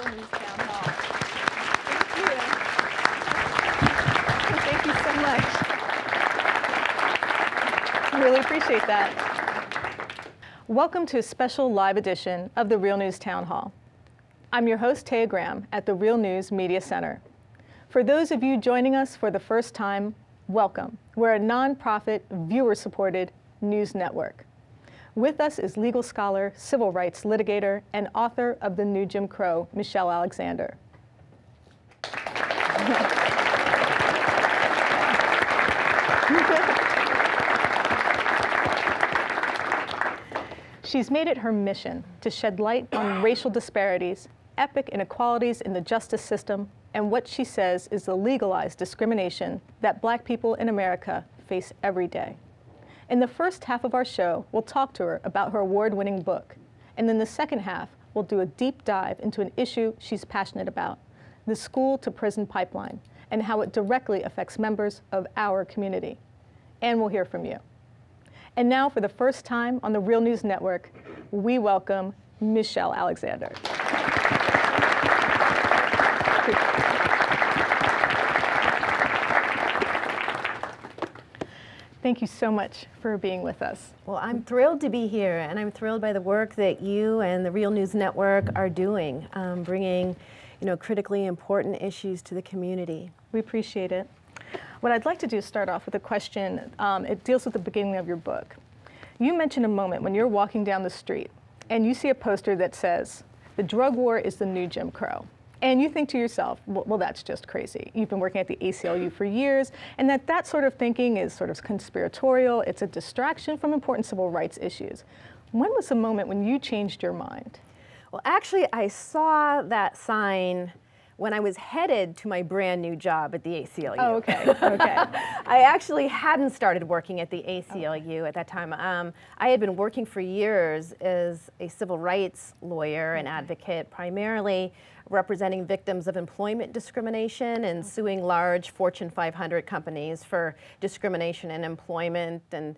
Real News Town Hall. Thank you. Thank you so much. I really appreciate that. Welcome to a special live edition of the Real News Town Hall. I'm your host, Taya Graham, at the Real News Media Center. For those of you joining us for the first time, welcome. We're a nonprofit, viewer-supported news network. With us is legal scholar, civil rights litigator, and author of The New Jim Crow, Michelle Alexander. She's made it her mission to shed light on racial disparities, epic inequalities in the justice system, and what she says is the legalized discrimination that Black people in America face every day. In the first half of our show, we'll talk to her about her award-winning book. And in the second half, we'll do a deep dive into an issue she's passionate about, the school-to-prison pipeline, and how it directly affects members of our community. And we'll hear from you. And now, for the first time on the Real News Network, we welcome Michelle Alexander. Thank you so much for being with us. Well, I'm thrilled to be here, and I'm thrilled by the work that you and the Real News Network are doing, bringing, critically important issues to the community. We appreciate it. What I'd like to do is start off with a question. It deals with the beginning of your book. You mentioned a moment when you're walking down the street and you see a poster that says, "The drug war is the new Jim Crow." And you think to yourself, well, that's just crazy. You've been working at the ACLU for years, and that sort of thinking is sort of conspiratorial. It's a distraction from important civil rights issues. When was the moment when you changed your mind? Well, actually, I saw that sign when I was headed to my brand new job at the ACLU. Oh, okay, okay. I actually hadn't started working at the ACLU at that time. I had been working for years as a civil rights lawyer and advocate, primarily representing victims of employment discrimination and suing large Fortune 500 companies for discrimination in employment. And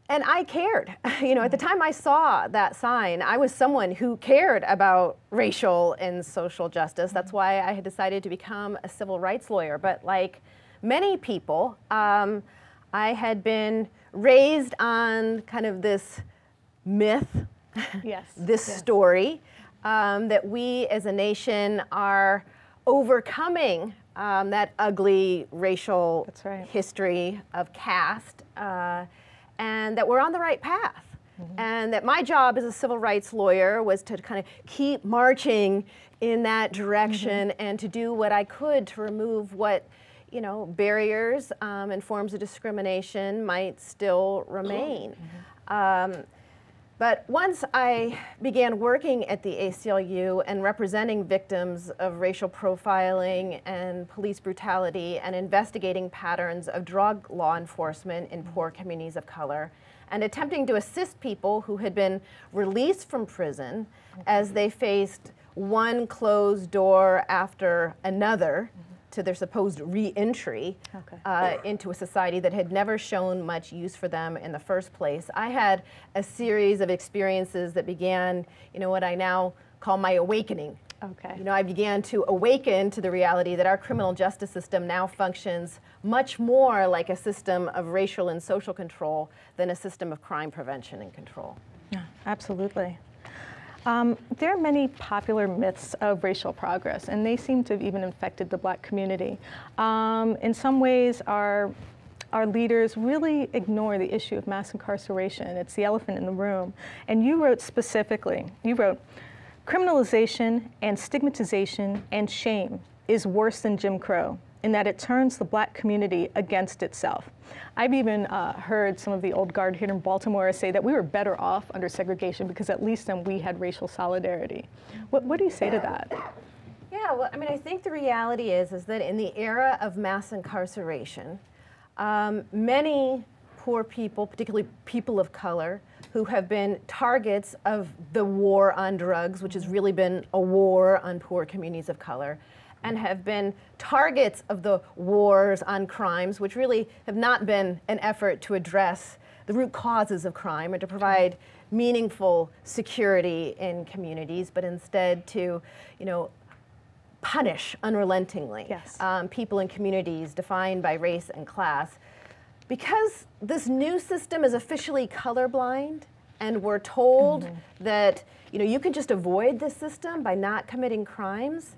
I cared. At the time I saw that sign, I was someone who cared about racial and social justice. That's why I had decided to become a civil rights lawyer. But like many people, I had been raised on kind of this myth, this story, that we as a nation are overcoming that ugly racial history of caste, and that we're on the right path. And that my job as a civil rights lawyer was to kind of keep marching in that direction and to do what I could to remove what barriers and forms of discrimination might still remain. But once I began working at the ACLU and representing victims of racial profiling and police brutality and investigating patterns of drug law enforcement in poor communities of color, and attempting to assist people who had been released from prison as they faced one closed door after another to their supposed re-entry into a society that had never shown much use for them in the first place. I had a series of experiences that began, what I now call my awakening. I began to awaken to the reality that our criminal justice system now functions much more like a system of racial and social control than a system of crime prevention and control. Yeah, absolutely. There are many popular myths of racial progress, and they seem to have even infected the Black community. In some ways, our leaders really ignore the issue of mass incarceration. It's the elephant in the room. And you wrote specifically, criminalization and stigmatization and shame is worse than Jim Crow in that it turns the Black community against itself. I've even heard some of the old guard here in Baltimore say that we were better off under segregation because at least then we had racial solidarity. What do you say to that? Yeah, well, I think the reality is that in the era of mass incarceration, many poor people, particularly people of color, who have been targets of the war on drugs, which has really been a war on poor communities of color, and have been targets of the wars on crimes, which really have not been an effort to address the root causes of crime or to provide meaningful security in communities, but instead to, punish unrelentingly people in communities defined by race and class. Because this new system is officially colorblind, and we're told that you can just avoid this system by not committing crimes,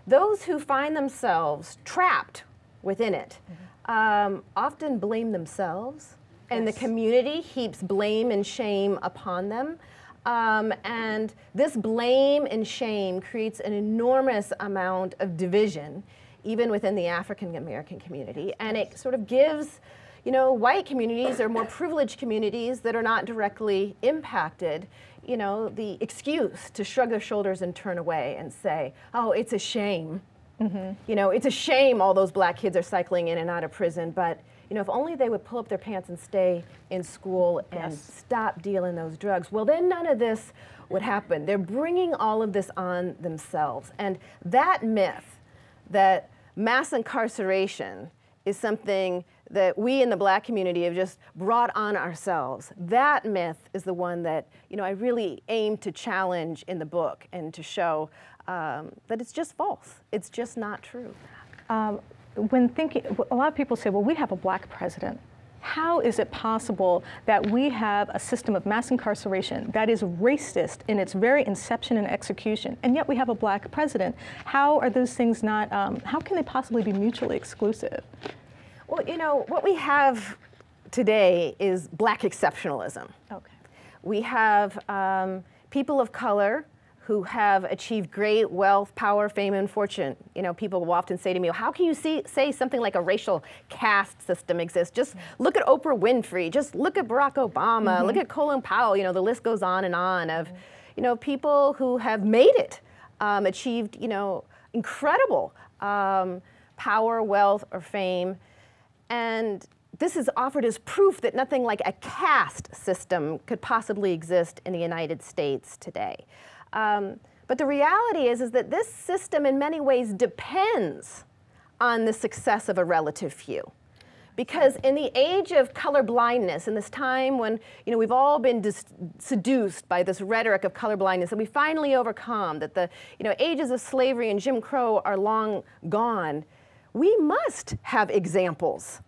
those who find themselves trapped within it often blame themselves, and the community heaps blame and shame upon them. And this blame and shame creates an enormous amount of division, even within the African American community, and it sort of gives white communities or more privileged communities that are not directly impacted, the excuse to shrug their shoulders and turn away and say, oh, it's a shame. It's a shame all those black kids are cycling in and out of prison, but if only they would pull up their pants and stay in school and stop dealing those drugs, well, then none of this would happen. They're bringing all of this on themselves. And that myth that mass incarceration is something that we in the black community have just brought on ourselves, that myth is the one that I really aim to challenge in the book and to show that it's just false. It's just not true. When thinking, a lot of people say, well, we have a black president. How is it possible that we have a system of mass incarceration that is racist in its very inception and execution, and yet we have a black president? How are those things not, how can they possibly be mutually exclusive? Well, what we have today is black exceptionalism. Okay. We have people of color who have achieved great wealth, power, fame, and fortune. People will often say to me, well, how can you say something like a racial caste system exists? Just look at Oprah Winfrey, just look at Barack Obama, look at Colin Powell, the list goes on and on of, people who have made it, achieved, incredible power, wealth, or fame. And this is offered as proof that nothing like a caste system could possibly exist in the United States today. But the reality is that this system in many ways depends on the success of a relative few. Because in the age of colorblindness, in this time when we've all been seduced by this rhetoric of colorblindness that we finally overcome, that the ages of slavery and Jim Crow are long gone, we must have examples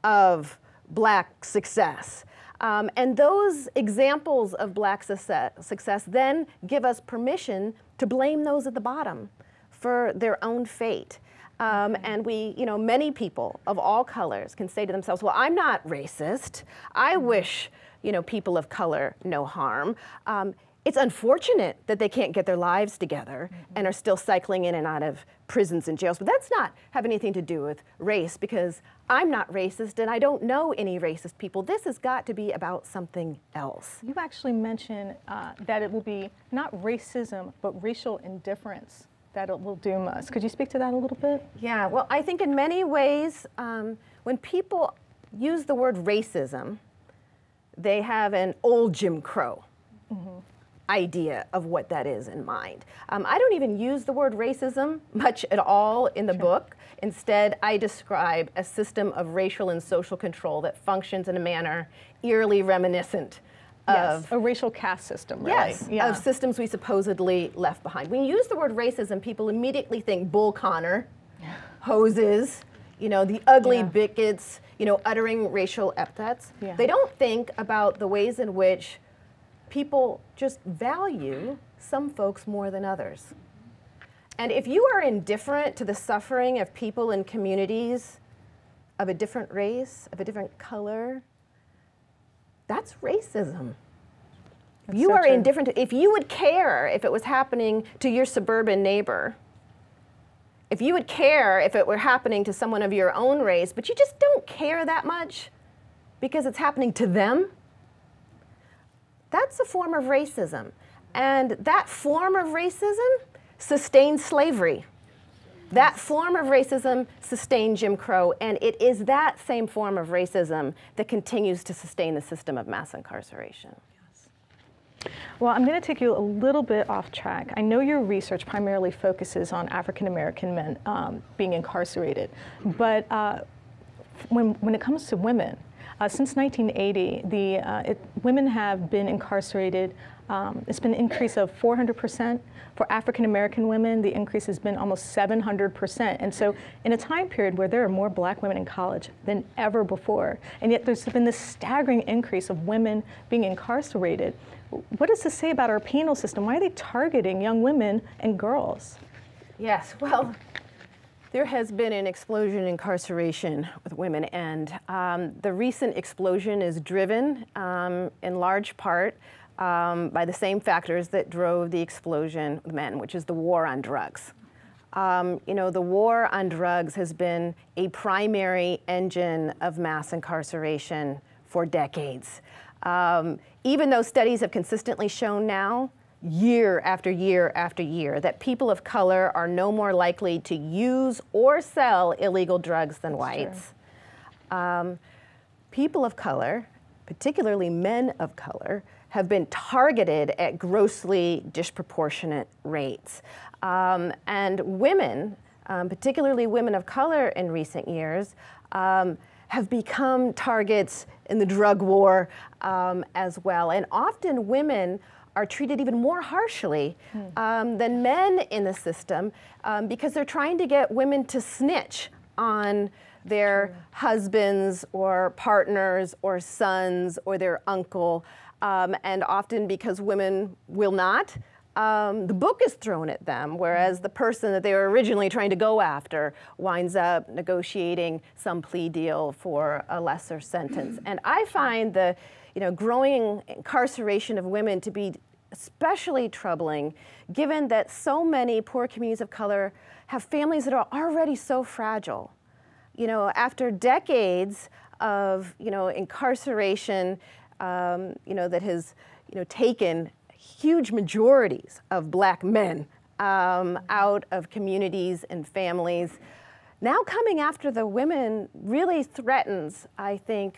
of black success. And those examples of black success then give us permission to blame those at the bottom for their own fate. And we, many people of all colors can say to themselves, well, I'm not racist. I wish, people of color no harm. It's unfortunate that they can't get their lives together and are still cycling in and out of prisons and jails, but that's not have anything to do with race, because I'm not racist and I don't know any racist people. This has got to be about something else. You actually mentioned that it will be not racism, but racial indifference that it will doom us. Could you speak to that a little bit? Yeah, well, I think in many ways, when people use the word racism, they have an old Jim Crow idea of what that is in mind. I don't even use the word racism much at all in the book. Instead, I describe a system of racial and social control that functions in a manner eerily reminiscent of a racial caste system, really. Yes, of systems we supposedly left behind. When you use the word racism, people immediately think Bull Connor, hoses, the ugly bigots, uttering racial epithets. They don't think about the ways in which people just value some folks more than others. And if you are indifferent to the suffering of people in communities of a different race, of a different color, that's racism. You are indifferent to, if you would care if it was happening to your suburban neighbor, if you would care if it were happening to someone of your own race, but you just don't care that much because it's happening to them, that's a form of racism. And that form of racism sustained slavery. That form of racism sustained Jim Crow, and it is that same form of racism that continues to sustain the system of mass incarceration. Well, I'm going to take you a little bit off track. I know your research primarily focuses on African American men being incarcerated, but when it comes to women, Since 1980, women have been incarcerated. It's been an increase of 400%. For African American women, the increase has been almost 700%. And so in a time period where there are more black women in college than ever before, and yet there's been this staggering increase of women being incarcerated, what does this say about our penal system? Why are they targeting young women and girls? Yes, well, there has been an explosion in incarceration with women, and the recent explosion is driven in large part by the same factors that drove the explosion with men, which is the war on drugs. You know, the war on drugs has been a primary engine of mass incarceration for decades. Even though studies have consistently shown now, year after year after year, that people of color are no more likely to use or sell illegal drugs than whites. People of color, particularly men of color, have been targeted at grossly disproportionate rates. And women, particularly women of color in recent years, have become targets in the drug war as well. And often women are treated even more harshly than men in the system because they're trying to get women to snitch on their husbands or partners or sons or their uncle. And often because women will not, the book is thrown at them, whereas the person that they were originally trying to go after winds up negotiating some plea deal for a lesser sentence. And I find the growing incarceration of women to be especially troubling, given that so many poor communities of color have families that are already so fragile. You know, after decades of incarceration, that has taken huge majorities of black men out of communities and families. Now coming after the women really threatens, I think,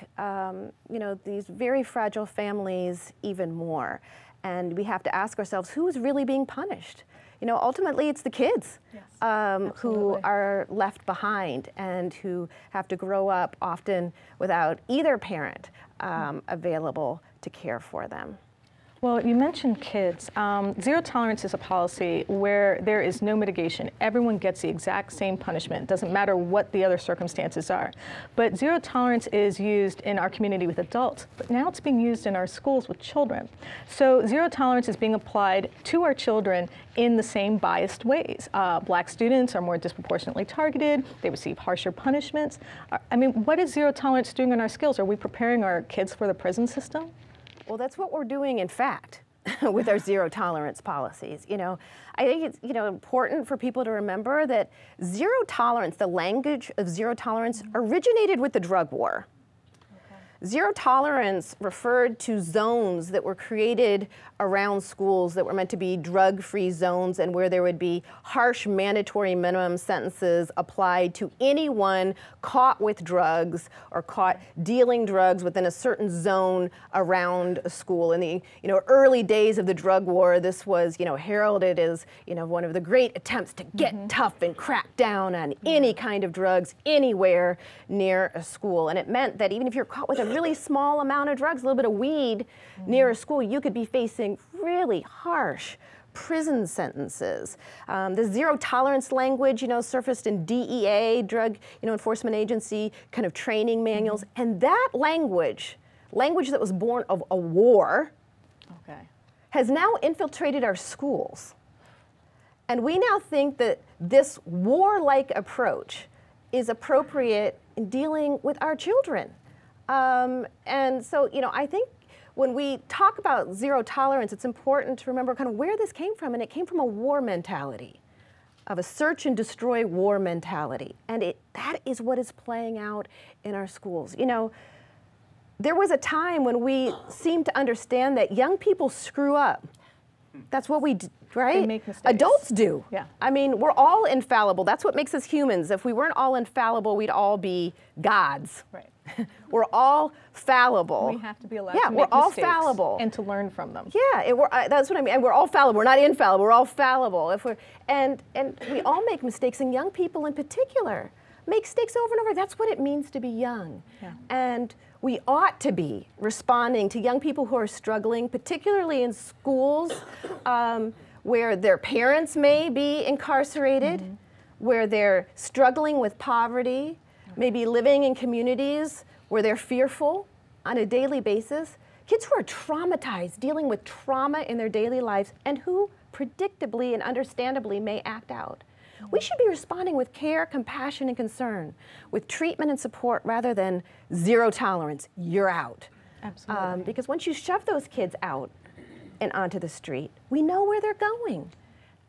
these very fragile families even more. And we have to ask ourselves, who is really being punished? You know, ultimately it's the kids who are left behind and who have to grow up often without either parent available to care for them. Well, you mentioned kids. Zero tolerance is a policy where there is no mitigation. Everyone gets the exact same punishment. It doesn't matter what the other circumstances are. But zero tolerance is used in our community with adults, but now it's being used in our schools with children. So zero tolerance is being applied to our children in the same biased ways. Black students are more disproportionately targeted. They receive harsher punishments. I mean, what is zero tolerance doing in our schools? Are we preparing our kids for the prison system? Well, that's what we're doing, in fact, with our zero tolerance policies. You know, I think it's important for people to remember that zero tolerance, the language of zero tolerance, originated with the drug war. Zero tolerance referred to zones that were created around schools that were meant to be drug-free zones and where there would be harsh mandatory minimum sentences applied to anyone caught with drugs or caught dealing drugs within a certain zone around a school. In the early days of the drug war, this was heralded as one of the great attempts to get tough and crack down on any kind of drugs anywhere near a school. And it meant that even if you're caught with a really small amount of drugs, a little bit of weed near a school, you could be facing really harsh prison sentences. The zero tolerance language, surfaced in DEA, Drug Enforcement Agency, kind of training manuals, and that language that was born of a war, has now infiltrated our schools. And we now think that this warlike approach is appropriate in dealing with our children. And so, I think when we talk about zero tolerance, it's important to remember kind of where this came from, and it came from a war mentality, of a search and destroy war mentality. And that is what is playing out in our schools. There was a time when we seemed to understand that young people screw up. That's what we do, right? They make mistakes. Adults do. Yeah. I mean, we're all infallible. That's what makes us humans. If we weren't all infallible, we'd all be gods. Right. We're all fallible. We have to be allowed to make we're all mistakes fallible. and to learn from them. Yeah, that's what I mean. And we're all fallible. We're not infallible. We're all fallible. And we all make mistakes, and young people in particular make mistakes over and over. That's what it means to be young. Yeah. And we ought to be responding to young people who are struggling, particularly in schools where their parents may be incarcerated, where they're struggling with poverty, maybe living in communities where they're fearful on a daily basis. Kids who are traumatized, dealing with trauma in their daily lives, and who predictably and understandably may act out. We should be responding with care, compassion, and concern, with treatment and support rather than zero tolerance, you're out. Absolutely. Because once you shove those kids out and onto the street, we know where they're going.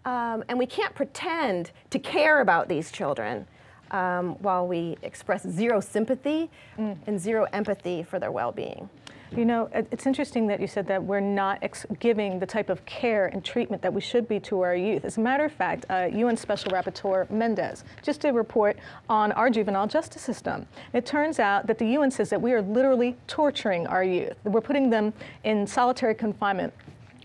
And we can't pretend to care about these children while we express zero sympathy and zero empathy for their well-being. You know, it's interesting that you said that we're not giving the type of care and treatment that we should be to our youth. As a matter of fact, UN Special Rapporteur Mendez just did a report on our juvenile justice system. It turns out that the UN says that we are literally torturing our youth. We're putting them in solitary confinement,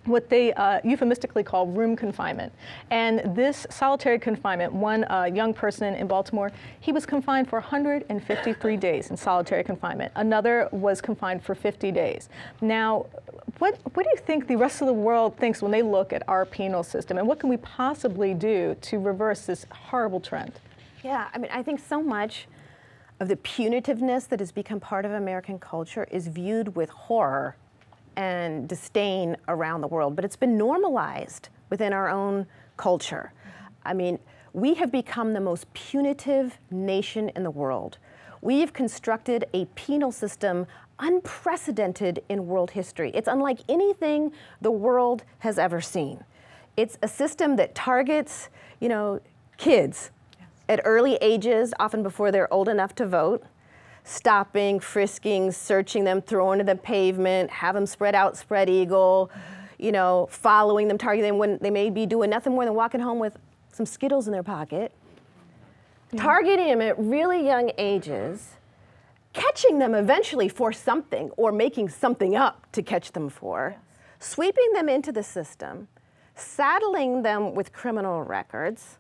what they euphemistically call room confinement. And this solitary confinement, one young person in Baltimore, he was confined for 153 days in solitary confinement. Another was confined for 50 days. Now, what do you think the rest of the world thinks when they look at our penal system? And what can we possibly do to reverse this horrible trend? Yeah, I mean, I think so much of the punitiveness that has become part of American culture is viewed with horror and disdain around the world, but it's been normalized within our own culture. I mean, we have become the most punitive nation in the world. We've constructed a penal system unprecedented in world history. It's unlike anything the world has ever seen. It's a system that targets, you know, kids at early ages, often before they're old enough to vote, stopping, frisking, searching them, throwing to the pavement, have them spread out, spread eagle, you know, following them, targeting them when they may be doing nothing more than walking home with some Skittles in their pocket, targeting them at really young ages, catching them eventually for something or making something up to catch them for, sweeping them into the system, saddling them with criminal records,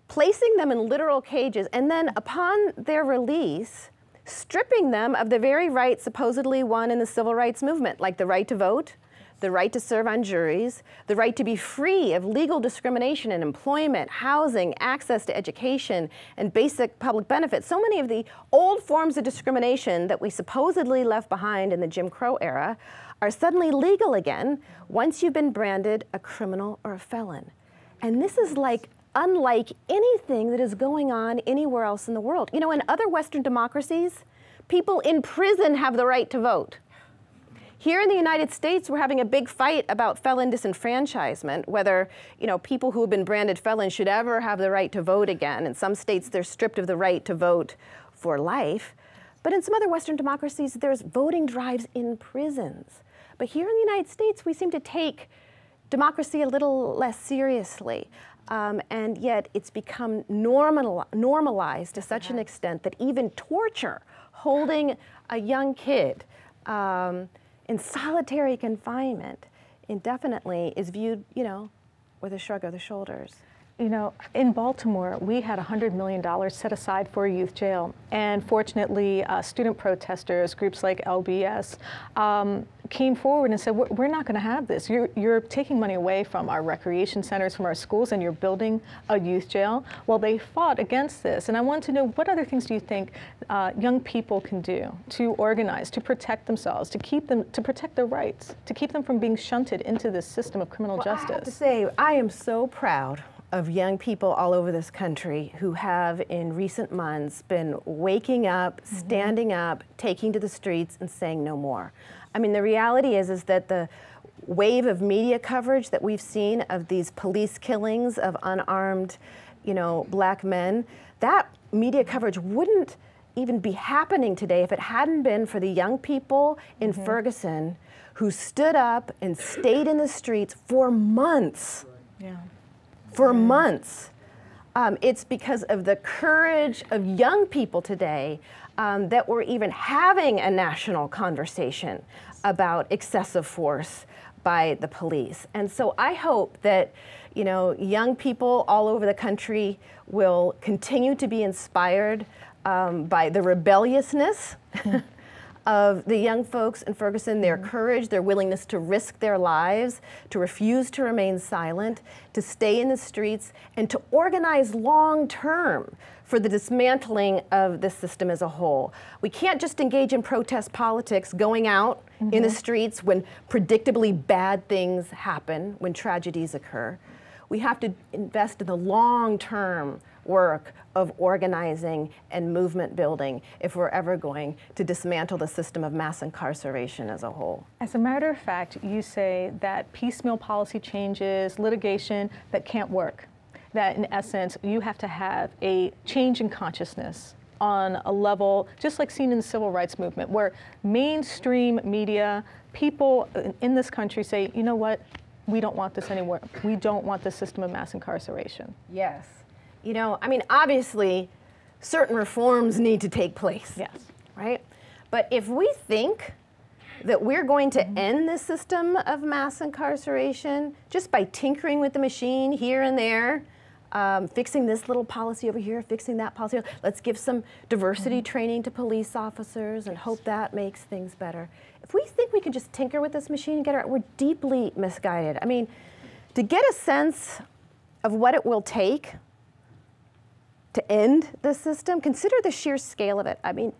placing them in literal cages, and then upon their release, stripping them of the very rights supposedly won in the civil rights movement, like the right to vote, the right to serve on juries, the right to be free of legal discrimination in employment, housing, access to education, and basic public benefits. So many of the old forms of discrimination that we supposedly left behind in the Jim Crow era are suddenly legal again once you've been branded a criminal or a felon. And this is like unlike anything that is going on anywhere else in the world. You know, in other Western democracies, people in prison have the right to vote. Here in the United States, we're having a big fight about felon disenfranchisement, whether, you know, people who have been branded felons should ever have the right to vote again. In some states, they're stripped of the right to vote for life. But in some other Western democracies, there's voting drives in prisons. But here in the United States, we seem to take democracy a little less seriously. And yet it's become normalized to such an extent that even torture, holding a young kid in solitary confinement indefinitely, is viewed, you know, with a shrug of the shoulders. You know, in Baltimore, we had $100 million set aside for a youth jail. And fortunately, student protesters, groups like LBS, came forward and said, we're not going to have this. You're taking money away from our recreation centers, from our schools, and you're building a youth jail. Well, they fought against this. And I want to know, what other things do you think young people can do to organize, to protect themselves, to protect their rights, to keep them from being shunted into this system of criminal justice? I have to say, I am so proud of young people all over this country who have in recent months been waking up, standing up, taking to the streets and saying no more. I mean, the reality is that the wave of media coverage that we've seen of these police killings of unarmed, you know, black men, that media coverage wouldn't even be happening today if it hadn't been for the young people in Ferguson who stood up and stayed in the streets for months. For months. It's because of the courage of young people today that we're even having a national conversation about excessive force by the police. And so I hope that, you know, young people all over the country will continue to be inspired by the rebelliousness of the young folks in Ferguson, their courage, their willingness to risk their lives, to refuse to remain silent, to stay in the streets, and to organize long-term for the dismantling of the system as a whole. We can't just engage in protest politics, going out in the streets when predictably bad things happen, when tragedies occur. We have to invest in the long-term work of organizing and movement building if we're ever going to dismantle the system of mass incarceration as a whole. As a matter of fact, you say that piecemeal policy changes, litigation, that can't work. That in essence, you have to have a change in consciousness on a level, just like seen in the civil rights movement, where mainstream media, people in this country say, you know what, we don't want this anymore. We don't want the system of mass incarceration. Yes. You know, I mean, obviously, certain reforms need to take place. Yes. Right? But if we think that we're going to end the system of mass incarceration just by tinkering with the machine here and there, fixing this little policy over here, fixing that policy, let's give some diversity training to police officers and hope that makes things better. If we think we can just tinker with this machine and get it right, we're deeply misguided. I mean, to get a sense of what it will take to end the system, consider the sheer scale of it. I mean,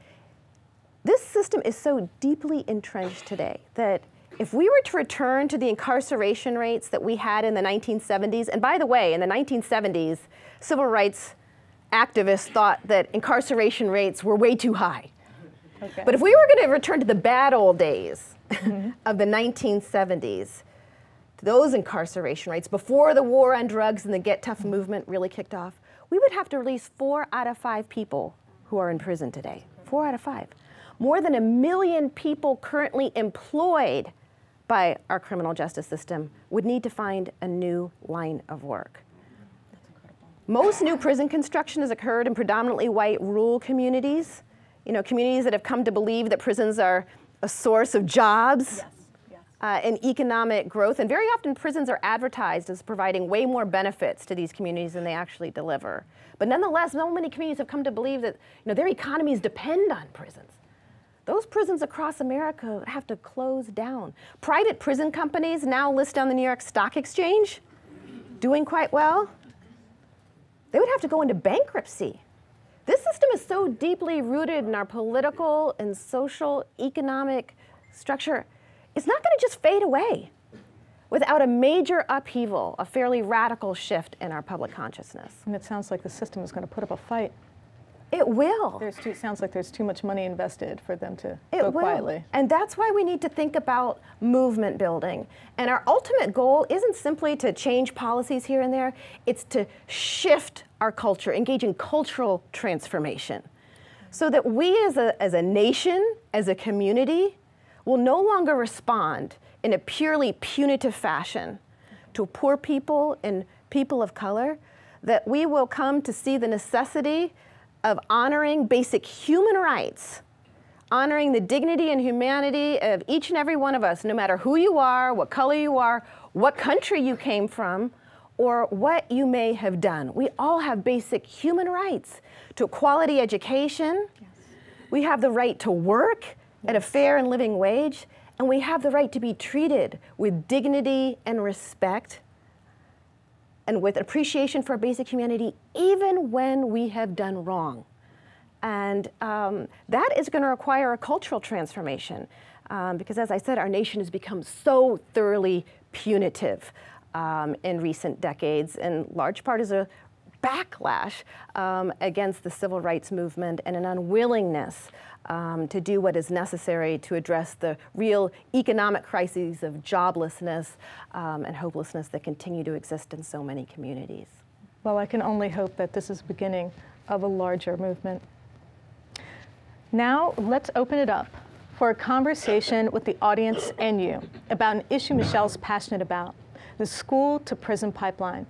this system is so deeply entrenched today that if we were to return to the incarceration rates that we had in the 1970s, and by the way, in the 1970s, civil rights activists thought that incarceration rates were way too high. Okay. But if we were going to return to the bad old days of the 1970s, those incarceration rates, before the war on drugs and the Get Tough movement really kicked off, we would have to release 4 out of 5 people who are in prison today. 4 out of 5. More than 1 million people currently employed by our criminal justice system would need to find a new line of work. That's incredible. Most new prison construction has occurred in predominantly white rural communities. You know, communities that have come to believe that prisons are a source of jobs. Yes. And economic growth, and very often prisons are advertised as providing way more benefits to these communities than they actually deliver. But nonetheless, so many communities have come to believe that their economies depend on prisons. Those prisons across America have to close down. Private prison companies now list on the New York Stock Exchange, doing quite well. They would have to go into bankruptcy. This system is so deeply rooted in our political and social economic structure. It's not going to just fade away without a major upheaval, a fairly radical shift in our public consciousness. And it sounds like the system is going to put up a fight. It will. It sounds like there's too much money invested for them to go quietly. And that's why we need to think about movement building. And our ultimate goal isn't simply to change policies here and there, it's to shift our culture, engage in cultural transformation, so that we as a nation, as a community, will no longer respond in a purely punitive fashion to poor people and people of color, that we will come to see the necessity of honoring basic human rights, honoring the dignity and humanity of each and every one of us, no matter who you are, what color you are, what country you came from, or what you may have done. We all have basic human rights to a quality education. Yes. We have the right to work at a fair and living wage, and we have the right to be treated with dignity and respect and with appreciation for our basic humanity, even when we have done wrong. And that is going to require a cultural transformation, because as I said, our nation has become so thoroughly punitive in recent decades, in large part as a backlash against the civil rights movement and an unwillingness to do what is necessary to address the real economic crises of joblessness and hopelessness that continue to exist in so many communities. Well, I can only hope that this is the beginning of a larger movement. Now, let's open it up for a conversation with the audience and you about an issue Michelle's passionate about, the school-to-prison pipeline.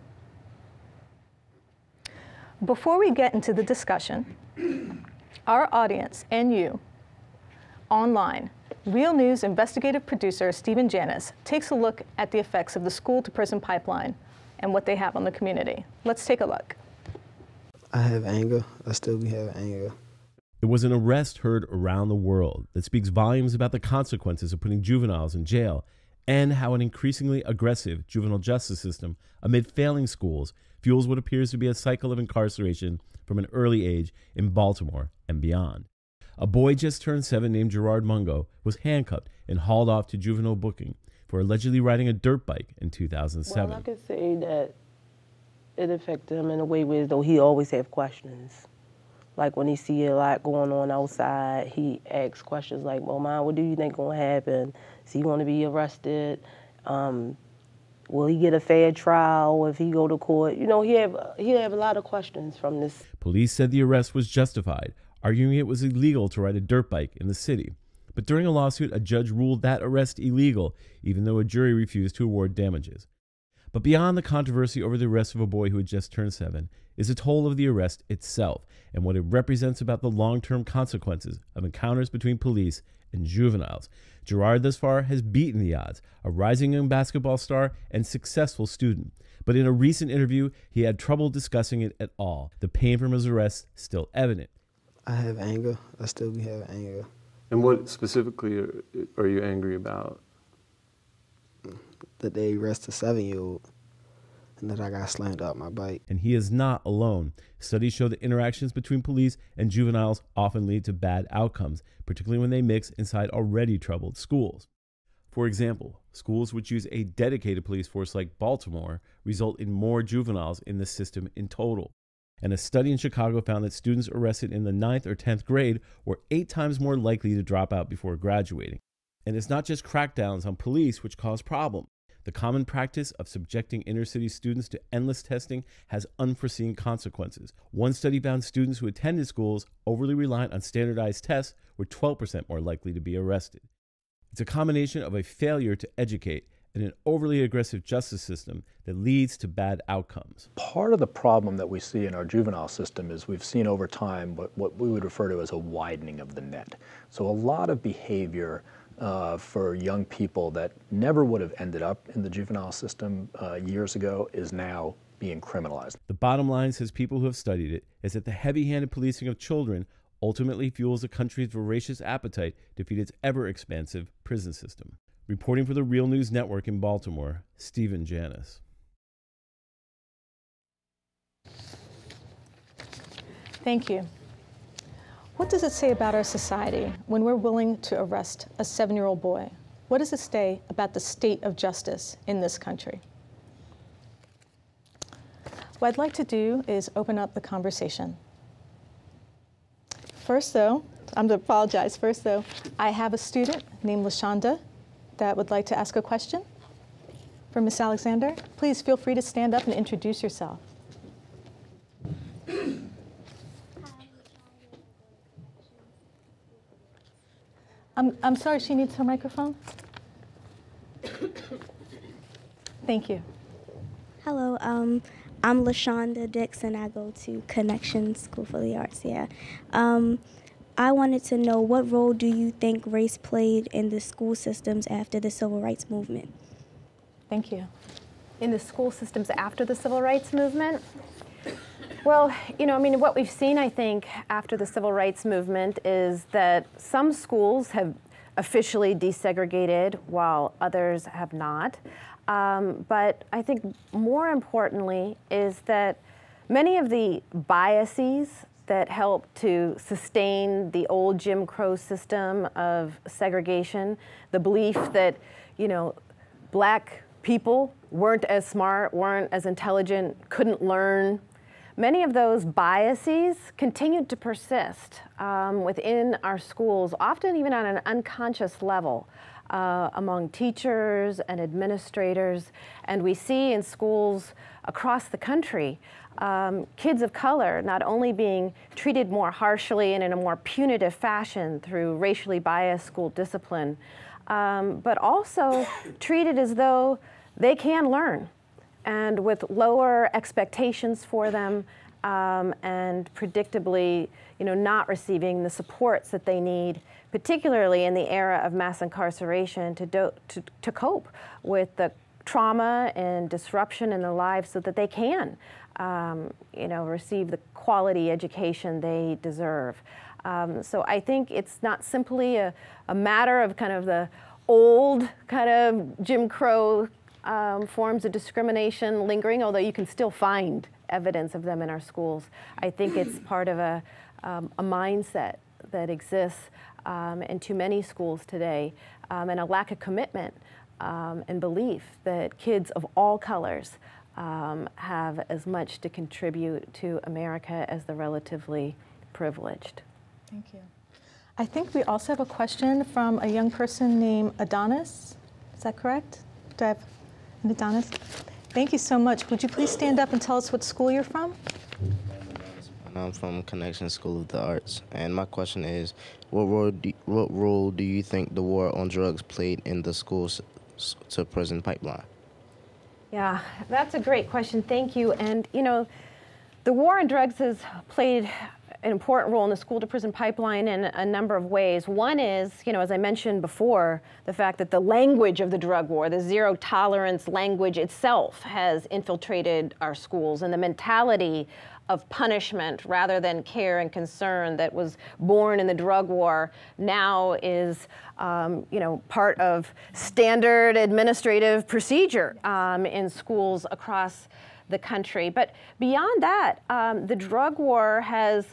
Before we get into the discussion, our audience and you, online, Real News investigative producer Stephen Janis takes a look at the effects of the school-to-prison pipeline and what they have on the community. Let's take a look. I have anger. I still be having anger. It was an arrest heard around the world that speaks volumes about the consequences of putting juveniles in jail and how an increasingly aggressive juvenile justice system amid failing schools fuels what appears to be a cycle of incarceration from an early age in Baltimore and beyond. A boy just turned 7 named Gerard Mungo was handcuffed and hauled off to juvenile booking for allegedly riding a dirt bike in 2007. Well, I could say that it affected him in a way where though he always have questions. Like when he see a lot going on outside, he asks questions like, well, Mom, what do you think gonna happen? Is he gonna be arrested? Will he get a fair trial if he go to court? You know, he have a lot of questions from this. Police said the arrest was justified, arguing it was illegal to ride a dirt bike in the city. But during a lawsuit, a judge ruled that arrest illegal, even though a jury refused to award damages. But beyond the controversy over the arrest of a boy who had just turned 7 is the toll of the arrest itself and what it represents about the long-term consequences of encounters between police and juveniles. Gerard thus far has beaten the odds, a rising young basketball star and successful student. But in a recent interview, he had trouble discussing it at all. The pain from his arrest still evident. I have anger. I still be having anger. And what specifically are you angry about? That they arrested a 7-year-old and that I got slammed out my bike. And he is not alone. Studies show that interactions between police and juveniles often lead to bad outcomes, particularly when they mix inside already troubled schools. For example, schools which use a dedicated police force like Baltimore result in more juveniles in the system in total. And a study in Chicago found that students arrested in the 9th or 10th grade were 8 times more likely to drop out before graduating. And it's not just crackdowns on police which cause problems. The common practice of subjecting inner-city students to endless testing has unforeseen consequences. One study found students who attended schools overly reliant on standardized tests were 12% more likely to be arrested. It's a combination of a failure to educate and an overly aggressive justice system that leads to bad outcomes. Part of the problem that we see in our juvenile system is we've seen over time what we would refer to as a widening of the net. So a lot of behavior for young people that never would have ended up in the juvenile system years ago is now being criminalized. The bottom line, says people who have studied it, is that the heavy-handed policing of children ultimately fuels the country's voracious appetite to feed its ever-expansive prison system. Reporting for the Real News Network in Baltimore, Stephen Janis. Thank you. What does it say about our society when we're willing to arrest a 7-year-old boy? What does it say about the state of justice in this country? What I'd like to do is open up the conversation. First though, I'm going to apologize. First though, I have a student named LaShonda that would like to ask a question for Ms. Alexander. Please feel free to stand up and introduce yourself. I'm sorry, she needs her microphone. Thank you. Hello, I'm LaShonda Dixon. I go to Connection School for the Arts, yeah. I wanted to know, what role do you think race played in the school systems after the Civil Rights Movement? Thank you. In the school systems after the Civil Rights Movement? Well, you know, I mean, what we've seen, I think, after the Civil Rights Movement is that some schools have officially desegregated while others have not. But I think more importantly is that many of the biases that help to sustain the old Jim Crow system of segregation, the belief that, you know, black people weren't as smart, weren't as intelligent, couldn't learn. Many of those biases continued to persist within our schools, often even on an unconscious level, among teachers and administrators. And we see in schools across the country kids of color not only being treated more harshly and in a more punitive fashion through racially biased school discipline, but also treated as though they can learn, and with lower expectations for them, and predictably, you know, not receiving the supports that they need, particularly in the era of mass incarceration, to cope with the trauma and disruption in their lives so that they can, you know, receive the quality education they deserve. So I think it's not simply a matter of kind of the old kind of Jim Crow forms of discrimination lingering, although you can still find evidence of them in our schools. I think it's part of a mindset that exists in too many schools today, and a lack of commitment and belief that kids of all colors have as much to contribute to America as the relatively privileged. Thank you. I think we also have a question from a young person named Adonis. Is that correct? Do I have an Adonis? Thank you so much. Would you please stand up and tell us what school you're from? I'm from Connection School of the Arts, and my question is, what role do you think the war on drugs played in the schools to prison pipeline? Yeah, that's a great question. Thank you. And you know, the war on drugs has played an important role in the school to prison pipeline in a number of ways. One is, you know, as I mentioned before, the fact that the language of the drug war, the zero tolerance language itself, has infiltrated our schools, and the mentality of punishment rather than care and concern that was born in the drug war now is, you know, part of standard administrative procedure in schools across the country. But beyond that, the drug war has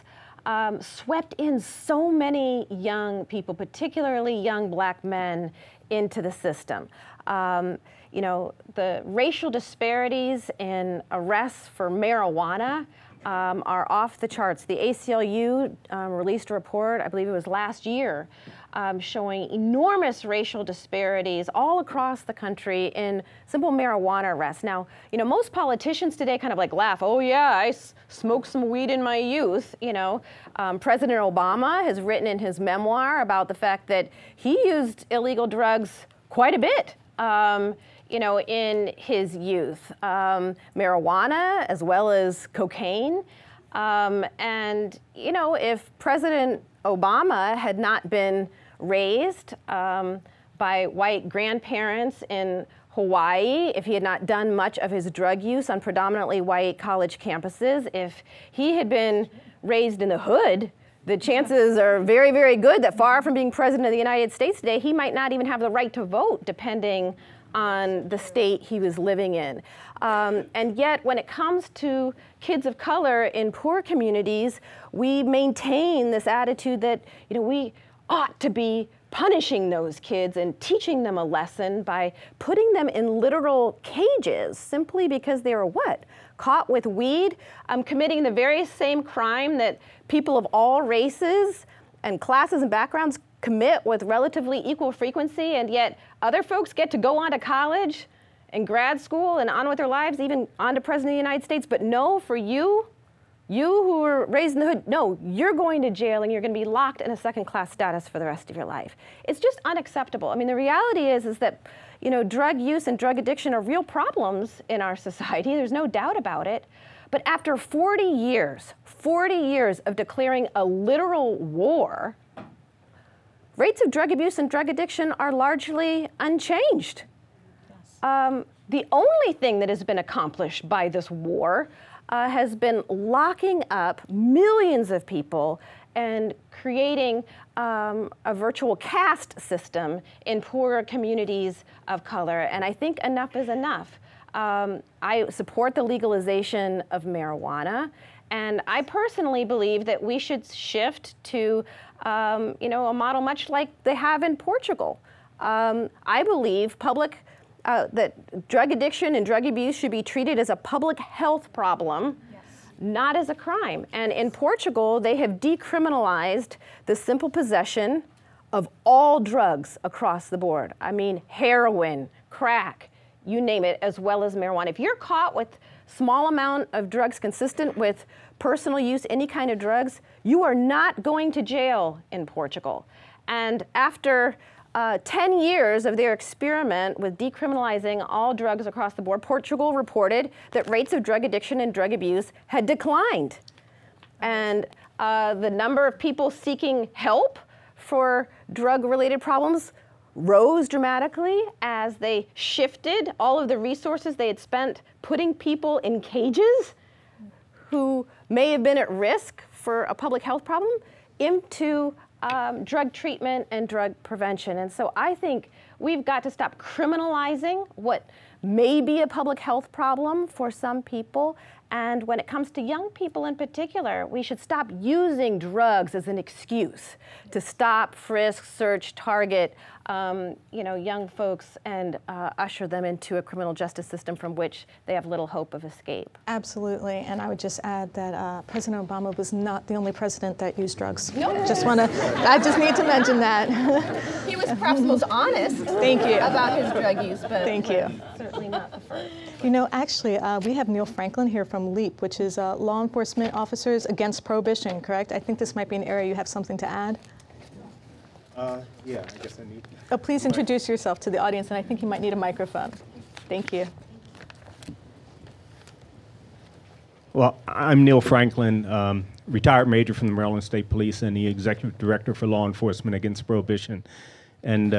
swept in so many young people, particularly young black men, into the system. You know, the racial disparities in arrests for marijuana are off the charts. The ACLU released a report, I believe it was last year, showing enormous racial disparities all across the country in simple marijuana arrests. Now, you know, most politicians today kind of like laugh, oh yeah, I smoked some weed in my youth, you know. President Obama has written in his memoir about the fact that he used illegal drugs quite a bit. You know, in his youth, marijuana as well as cocaine. And, you know, if President Obama had not been raised by white grandparents in Hawaii, if he had not done much of his drug use on predominantly white college campuses, if he had been raised in the hood, the chances are very, very good that far from being president of the United States today, he might not even have the right to vote, depending on the state he was living in. And yet, when it comes to kids of color in poor communities, we maintain this attitude that, you know, we ought to be punishing those kids and teaching them a lesson by putting them in literal cages simply because they were what? Caught with weed, committing the very same crime that people of all races and classes and backgrounds commit with relatively equal frequency, and yet other folks get to go on to college and grad school and on with their lives, even on to President of the United States. But no, for you who were raised in the hood, no, you're going to jail and you're going to be locked in a second-class status for the rest of your life. It's just unacceptable. I mean, the reality is that, you know, drug use and drug addiction are real problems in our society. There's no doubt about it. But after 40 years of declaring a literal war, rates of drug abuse and drug addiction are largely unchanged. Yes. The only thing that has been accomplished by this war has been locking up millions of people and creating a virtual caste system in poorer communities of color. And I think enough is enough. I support the legalization of marijuana, and I personally believe that we should shift to you know, a model much like they have in Portugal. I believe that drug addiction and drug abuse should be treated as a public health problem, yes, not as a crime. And in Portugal, they have decriminalized the simple possession of all drugs across the board. I mean, heroin, crack, you name it, as well as marijuana. If you're caught with small amount of drugs consistent with personal use, any kind of drugs, you are not going to jail in Portugal. And after 10 years of their experiment with decriminalizing all drugs across the board, Portugal reported that rates of drug addiction and drug abuse had declined. And the number of people seeking help for drug-related problems rose dramatically as they shifted all of the resources they had spent putting people in cages who may have been at risk for a public health problem into drug treatment and drug prevention. And so I think we've got to stop criminalizing what may be a public health problem for some people. And when it comes to young people in particular, we should stop using drugs as an excuse to stop, frisk, search, target, young folks and usher them into a criminal justice system from which they have little hope of escape. Absolutely, and I would just add that President Obama was not the only president that used drugs. No. I just need to mention that. He was perhaps the most honest Thank you. about his drug use, but Thank you. Certainly not the first. You know, actually, we have Neil Franklin here from LEAP, which is Law Enforcement Officers Against Prohibition, correct? I think this might be an area you have something to add. Yeah, I guess I need. Oh, please introduce yourself to the audience, and I think you might need a microphone. Thank you. Well, I'm Neil Franklin, retired major from the Maryland State Police and the Executive Director for Law Enforcement Against Prohibition. And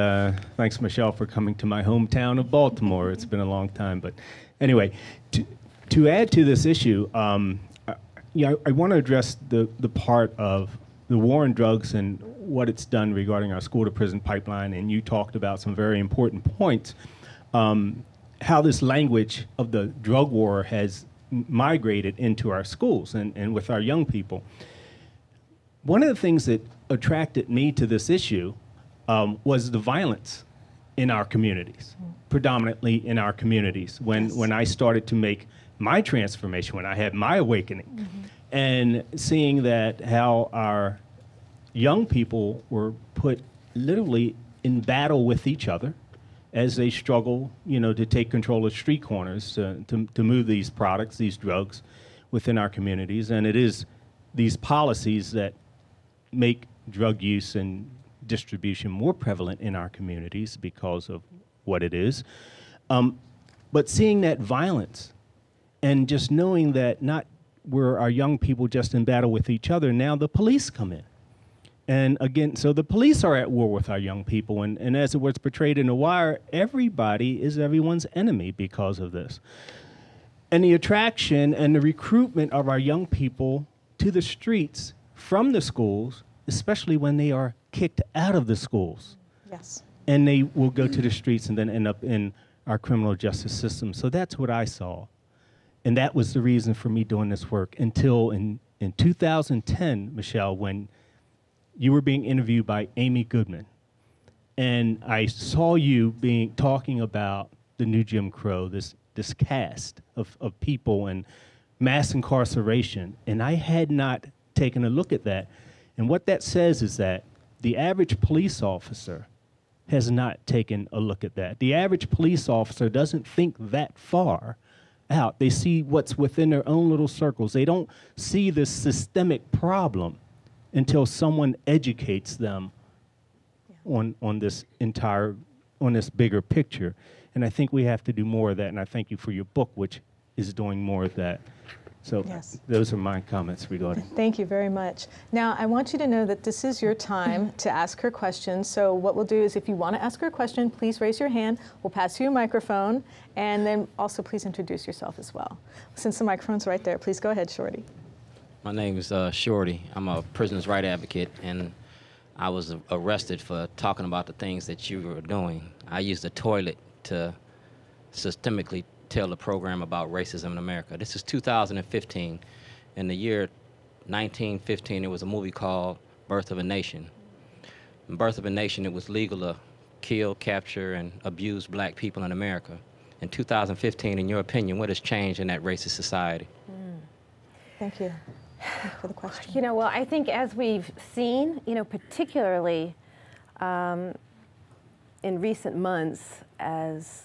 thanks, Michelle, for coming to my hometown of Baltimore. It's been a long time. But anyway, to add to this issue, I want to address the part of the war on drugs and what it's done regarding our school-to-prison pipeline. And you talked about some very important points, how this language of the drug war has migrated into our schools and with our young people. One of the things that attracted me to this issue was the violence in our communities, predominantly in our communities. When I started to make my transformation, when I had my awakening, and seeing that how our young people were put literally in battle with each other as they struggle, to take control of street corners, to move these products, these drugs within our communities. And it is these policies that make drug use and distribution more prevalent in our communities because of what it is. But seeing that violence and just knowing that not were our young people just in battle with each other, now the police come in. And again, so the police are at war with our young people, and as it was portrayed in The Wire, everybody is everyone's enemy because of this. And the attraction and the recruitment of our young people to the streets from the schools, especially when they are kicked out of the schools. Yes. And they will go to the streets and then end up in our criminal justice system. So that's what I saw. And that was the reason for me doing this work until in 2010, Michelle, when you were being interviewed by Amy Goodman. And I saw you talking about the new Jim Crow, this cast of people and mass incarceration. And I had not taken a look at that. And what that says is that the average police officer has not taken a look at that. The average police officer doesn't think that far out. They see what's within their own little circles. They don't see this systemic problem until someone educates them on this bigger picture. And I think we have to do more of that, and I thank you for your book, which is doing more of that. So yes. Those are my comments regarding. Thank you very much. Now, I want you to know that this is your time to ask her questions. So what we'll do is if you want to ask her a question, please raise your hand. We'll pass you a microphone. And then also please introduce yourself as well. Since the microphone's right there, please go ahead, Shorty. My name is Shorty. I'm a prisoner's right advocate, and I was arrested for talking about the things that you were doing. I used the toilet to systemically tell the program about racism in America. This is 2015. In the year 1915, there was a movie called Birth of a Nation. In Birth of a Nation, it was legal to kill, capture, and abuse black people in America. In 2015, in your opinion, what has changed in that racist society? Thank you. Thank you for the question. Well, I think as we've seen, particularly in recent months, as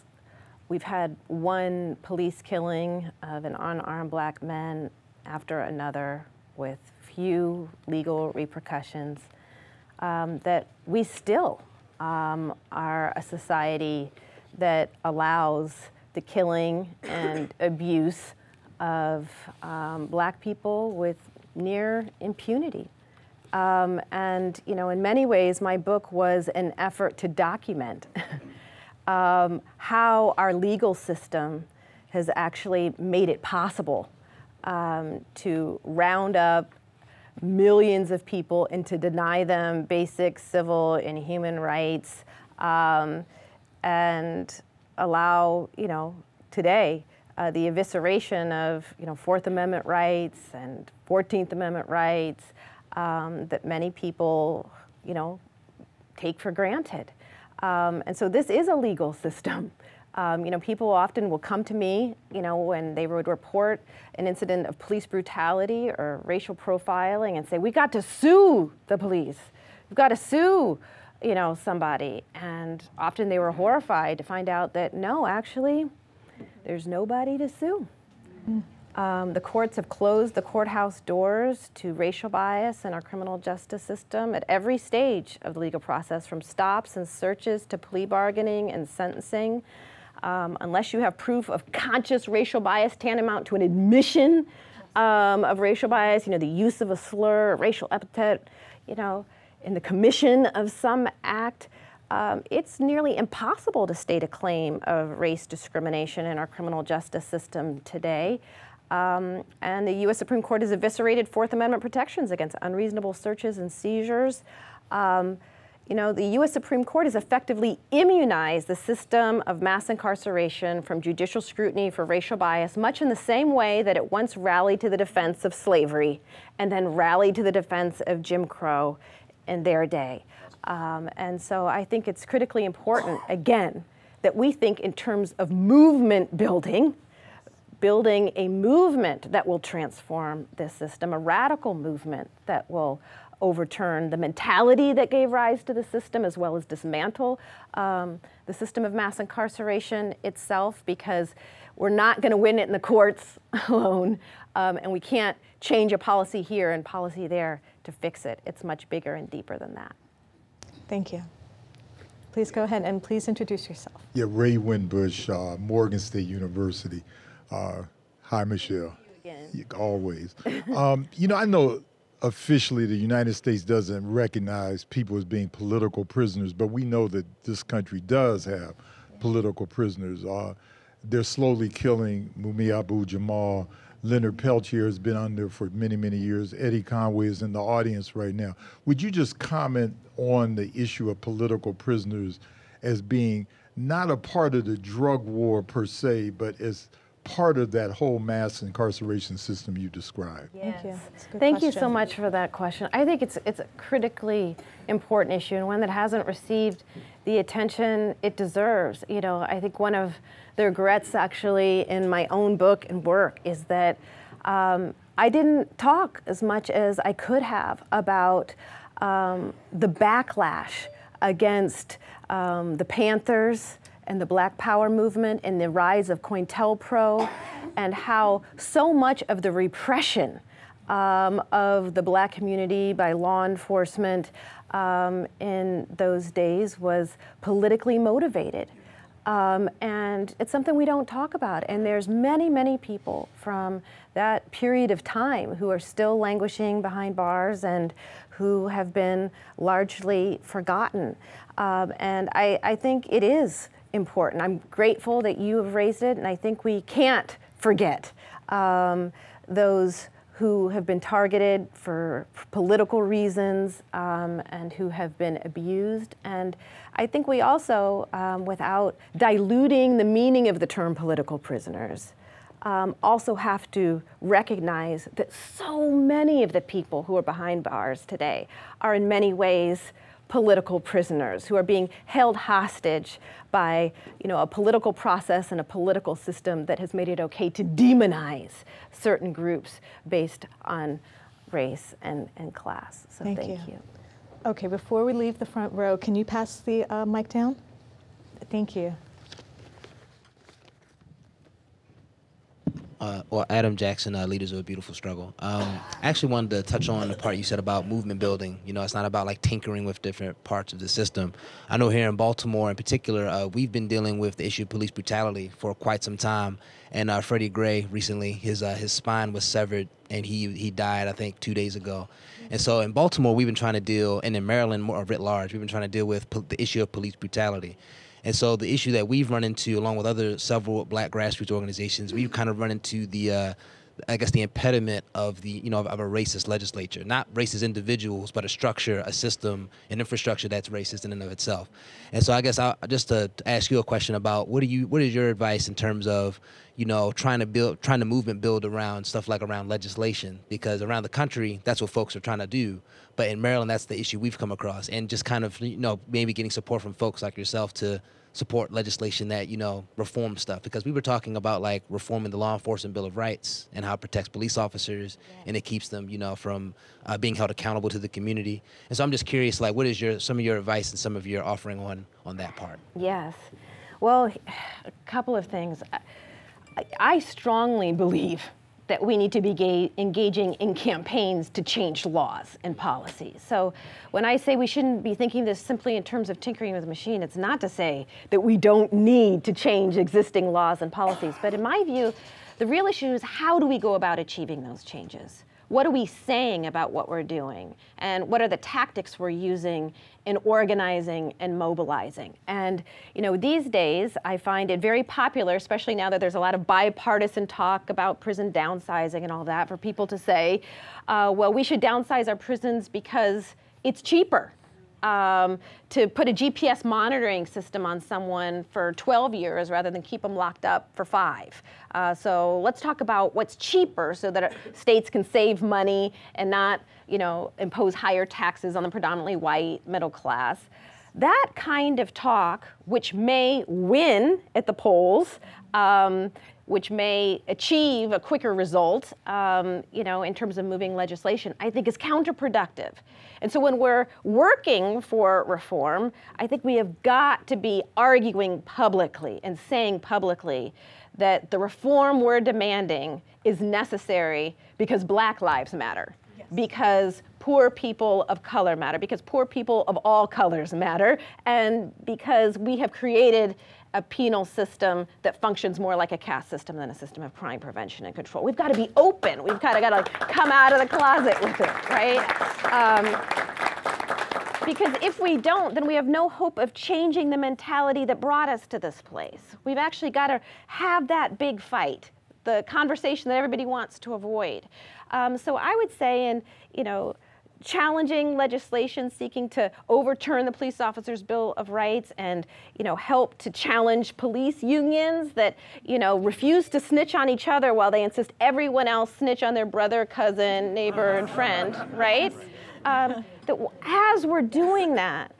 we've had one police killing of an unarmed black man after another with few legal repercussions, that we still are a society that allows the killing and abuse of black people with near impunity. And, in many ways, my book was an effort to document how our legal system has actually made it possible to round up millions of people and to deny them basic civil and human rights, and allow, today, the evisceration of, Fourth Amendment rights and 14th Amendment rights that many people, take for granted. And so this is a legal system. People often will come to me, when they would report an incident of police brutality or racial profiling and say, we got to sue the police. We've got to sue, somebody. And often they were horrified to find out that, no, actually, there's nobody to sue. The courts have closed the courthouse doors to racial bias in our criminal justice system at every stage of the legal process, from stops and searches to plea bargaining and sentencing. Unless you have proof of conscious racial bias tantamount to an admission of racial bias, the use of a slur, a racial epithet, in the commission of some act, it's nearly impossible to state a claim of race discrimination in our criminal justice system today. And the U.S. Supreme Court has eviscerated Fourth Amendment protections against unreasonable searches and seizures. The U.S. Supreme Court has effectively immunized the system of mass incarceration from judicial scrutiny for racial bias, much in the same way that it once rallied to the defense of slavery and then rallied to the defense of Jim Crow in their day. And so I think it's critically important, again, that we think in terms of movement building a movement that will transform this system, a radical movement that will overturn the mentality that gave rise to the system, as well as dismantle the system of mass incarceration itself, because we're not going to win it in the courts alone, and we can't change a policy here and policy there to fix it. It's much bigger and deeper than that. Thank you. Please go ahead and please introduce yourself. Yeah, Ray Winbush, Morgan State University. Hi, Michelle. Always. I know officially the United States doesn't recognize people as being political prisoners, but we know that this country does have political prisoners. They're slowly killing Mumia Abu-Jamal. Leonard Peltier has been under for many, many years. Eddie Conway is in the audience right now. Would you just comment on the issue of political prisoners as being not a part of the drug war per se, but as part of that whole mass incarceration system you described? Yes. Thank you. Thank you so much for that question. I think it's a critically important issue and one that hasn't received the attention it deserves. I think one of the regrets actually in my own book and work is that I didn't talk as much as I could have about the backlash against the Panthers and the Black Power movement and the rise of COINTELPRO, and how so much of the repression of the Black community by law enforcement in those days was politically motivated. And it's something we don't talk about. And there's many, many people from that period of time who are still languishing behind bars and who have been largely forgotten. And I think it is important. I'm grateful that you have raised it, and I think we can't forget those who have been targeted for political reasons and who have been abused. And I think we also, without diluting the meaning of the term political prisoners, also have to recognize that so many of the people who are behind bars today are in many ways political prisoners who are being held hostage by, a political process and a political system that has made it okay to demonize certain groups based on race and class. So thank you. Okay, before we leave the front row, can you pass the mic down? Thank you. Well, Adam Jackson, Leaders of a Beautiful Struggle. I actually wanted to touch on the part you said about movement building. It's not about like tinkering with different parts of the system. I know here in Baltimore in particular, we've been dealing with the issue of police brutality for quite some time. And Freddie Gray recently, his spine was severed and he died, I think, 2 days ago. And so in Baltimore, we've been trying to deal, and in Maryland more writ large, we've been trying to deal with the issue of police brutality. And so the issue that we've run into, along with several Black grassroots organizations, we've kind of run into the I guess, the impediment of the, you know, of a racist legislature, not racist individuals, but a structure, a system, an infrastructure that's racist in and of itself. And so I guess just to ask you a question about what is your advice in terms of, you know, trying to movement build around stuff like around legislation, because around the country, that's what folks are trying to do. But in Maryland, that's the issue we've come across, and just kind of, you know, maybe getting support from folks like yourself to support legislation that, you know, reform stuff, because we were talking about like reforming the Law Enforcement Bill of Rights and how it protects police officers and it keeps them, you know, from being held accountable to the community. And so I'm just curious, like, what is some of your advice and some of your offering on that part? Yes. Well, a couple of things. I strongly believe that we need to be engaging in campaigns to change laws and policies. So when I say we shouldn't be thinking this simply in terms of tinkering with the machine, it's not to say that we don't need to change existing laws and policies. But in my view, the real issue is, how do we go about achieving those changes? What are we saying about what we're doing? And what are the tactics we're using in organizing and mobilizing? And, you know, these days I find it very popular, especially now that there's a lot of bipartisan talk about prison downsizing and all that, for people to say, well, we should downsize our prisons because it's cheaper. To put a GPS monitoring system on someone for 12 years rather than keep them locked up for 5. So let's talk about what's cheaper so that states can save money and not, you know, impose higher taxes on the predominantly white middle class. That kind of talk, which may win at the polls, which may achieve a quicker result, you know, in terms of moving legislation, I think is counterproductive. And so when we're working for reform, I think we have got to be arguing publicly and saying publicly that the reform we're demanding is necessary because Black lives matter, because poor people of color matter, because poor people of all colors matter, and because we have created a penal system that functions more like a caste system than a system of crime prevention and control. We've got to be open. We've got to like come out of the closet with it, right? Because if we don't, then we have no hope of changing the mentality that brought us to this place. We've actually got to have that big fight, the conversation that everybody wants to avoid. So I would say, in, you know, challenging legislation seeking to overturn the Police Officers' Bill of Rights and, you know, help to challenge police unions that, you know, refuse to snitch on each other while they insist everyone else snitch on their brother, cousin, neighbor, and friend, right? That as we're doing that,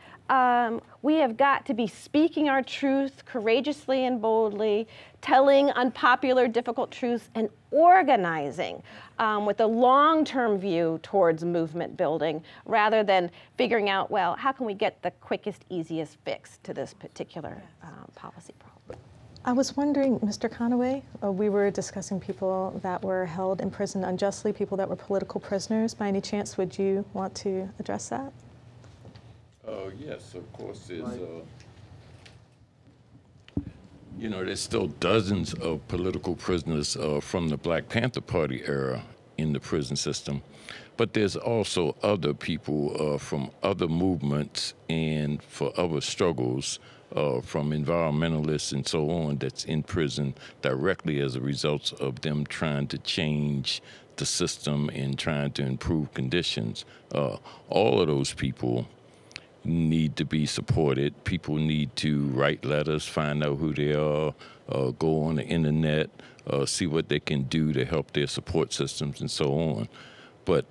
we have got to be speaking our truth courageously and boldly, telling unpopular, difficult truths, and organizing with a long-term view towards movement building, rather than figuring out, well, how can we get the quickest, easiest fix to this particular policy problem? I was wondering, Mr. Conaway, we were discussing people that were held in prison unjustly, people that were political prisoners. By any chance, would you want to address that? Yes, of course. You know, there's still dozens of political prisoners from the Black Panther Party era in the prison system, but there's also other people from other movements and for other struggles, from environmentalists and so on, that's in prison directly as a result of them trying to change the system and trying to improve conditions. All of those people need to be supported. People need to write letters, find out who they are, go on the internet, see what they can do to help their support systems and so on. But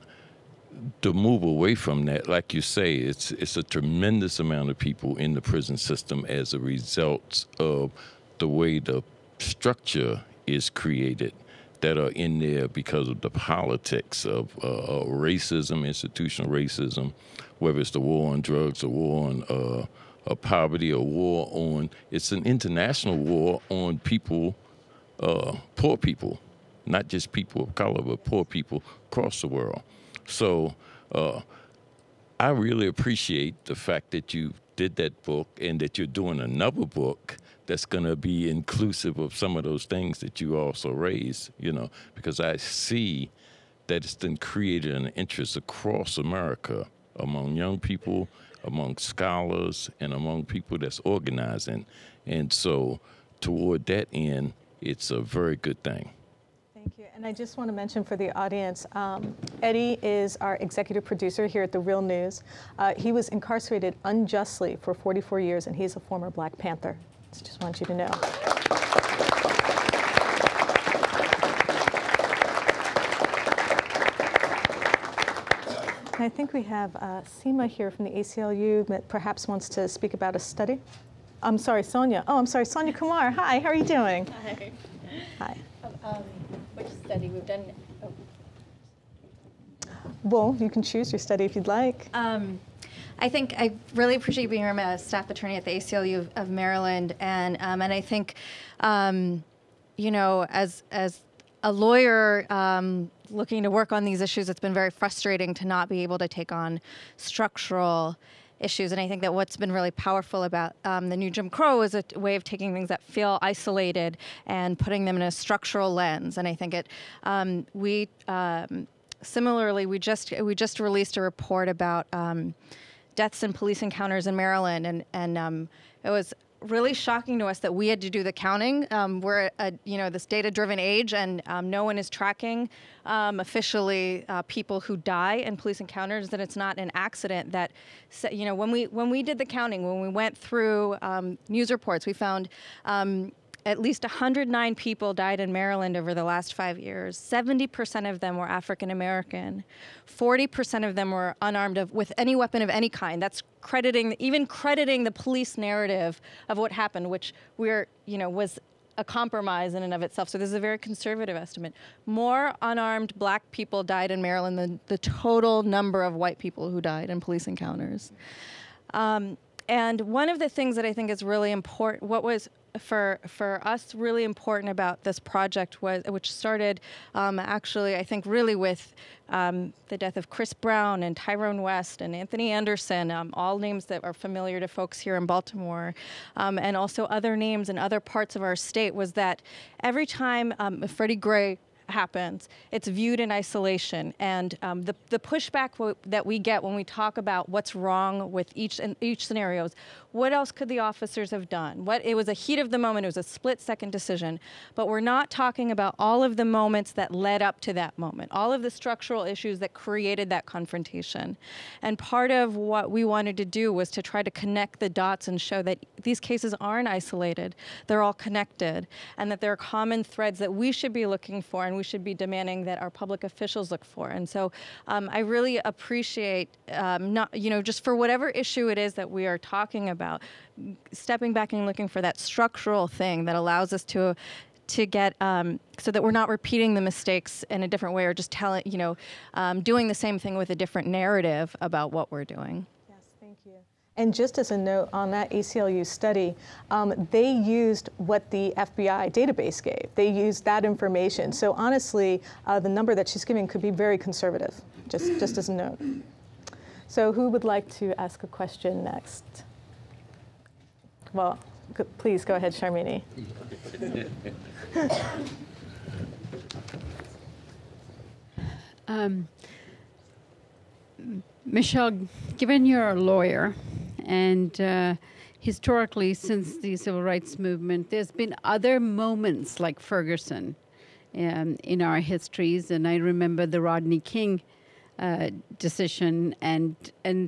to move away from that, like you say, it's a tremendous amount of people in the prison system as a result of the way the structure is created that are in there because of the politics of racism, institutional racism, whether it's the war on drugs, a war on poverty, a war on, it's an international war on people, poor people, not just people of color, but poor people across the world. So I really appreciate the fact that you did that book and that you're doing another book that's going to be inclusive of some of those things that you also raised, you know, because I see that it's been created an interest across America among young people, among scholars, and among people that's organizing. And so toward that end, it's a very good thing. Thank you. And And I just want to mention for the audience, Eddie is our executive producer here at The Real News. He was incarcerated unjustly for 44 years, and he's a former Black Panther. So just want you to know. I think we have Seema here from the ACLU that perhaps wants to speak about a study. I'm sorry, Sonia. Oh, I'm sorry, Sonia Kumar. Hi, how are you doing? Hi. Hi. Which study we've done? Oh. Well, you can choose your study if you'd like. I think I really appreciate being here. I'm a staff attorney at the ACLU of Maryland, and I think, you know, as a lawyer looking to work on these issues, it's been very frustrating to not be able to take on structural issues. And I think that what's been really powerful about the new Jim Crow is a way of taking things that feel isolated and putting them in a structural lens. And I think it, similarly, we just released a report about deaths in police encounters in Maryland, and it was really shocking to us that we had to do the counting. We're at this data-driven age, and no one is tracking officially people who die in police encounters. That it's not an accident. That when we did the counting, when we went through news reports, we found at least 109 people died in Maryland over the last 5 years. 70% of them were African American. 40% of them were unarmed with any weapon of any kind. That's even crediting the police narrative of what happened, which was a compromise in and of itself. So this is a very conservative estimate. More unarmed Black people died in Maryland than the total number of white people who died in police encounters. And one of the things that I think is really important, what was for us really important about this project was, which started actually, I think, really with the death of Chris Brown and Tyrone West and Anthony Anderson, all names that are familiar to folks here in Baltimore, and also other names in other parts of our state, was that every time Freddie Gray happens, it's viewed in isolation, and the pushback that we get when we talk about what's wrong with each scenario is, what else could the officers have done? It was a heat of the moment, it was a split-second decision, but we're not talking about all of the moments that led up to that moment, all of the structural issues that created that confrontation. And part of what we wanted to do was to try to connect the dots and show that these cases aren't isolated, they're all connected, and that there are common threads that we should be looking for and we should be demanding that our public officials look for. And so I really appreciate, just for whatever issue it is that we are talking about, stepping back and looking for that structural thing that allows us to get, so that we're not repeating the mistakes in a different way or just doing the same thing with a different narrative about what we're doing. Yes, thank you. And just as a note on that ACLU study, they used what the FBI database gave. They used that information. So honestly, the number that she's giving could be very conservative, just as a note. So who would like to ask a question next? Well, please go ahead, Sharmini. Michelle, given you're a lawyer, and historically, since the civil rights movement, there's been other moments like Ferguson in our histories, and I remember the Rodney King decision, and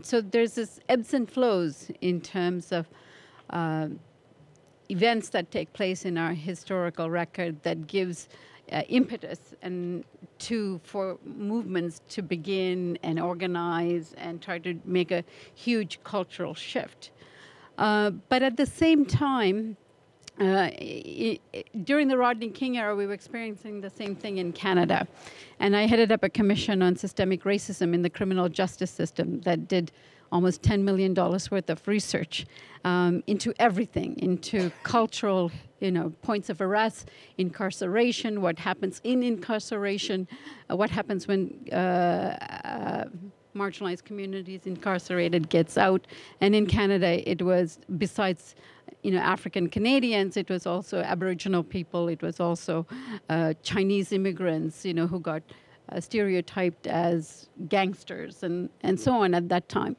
so there's this ebbs and flows in terms of events that take place in our historical record that gives impetus for movements to begin and organize and try to make a huge cultural shift. But at the same time, during the Rodney King era, we were experiencing the same thing in Canada. And I headed up a commission on systemic racism in the criminal justice system that did almost $10 million worth of research into everything, into cultural, points of arrest, incarceration, what happens in incarceration, what happens when marginalized communities incarcerated gets out. And in Canada, it was, besides African Canadians, it was also Aboriginal people, it was also Chinese immigrants, who got stereotyped as gangsters and so on at that time.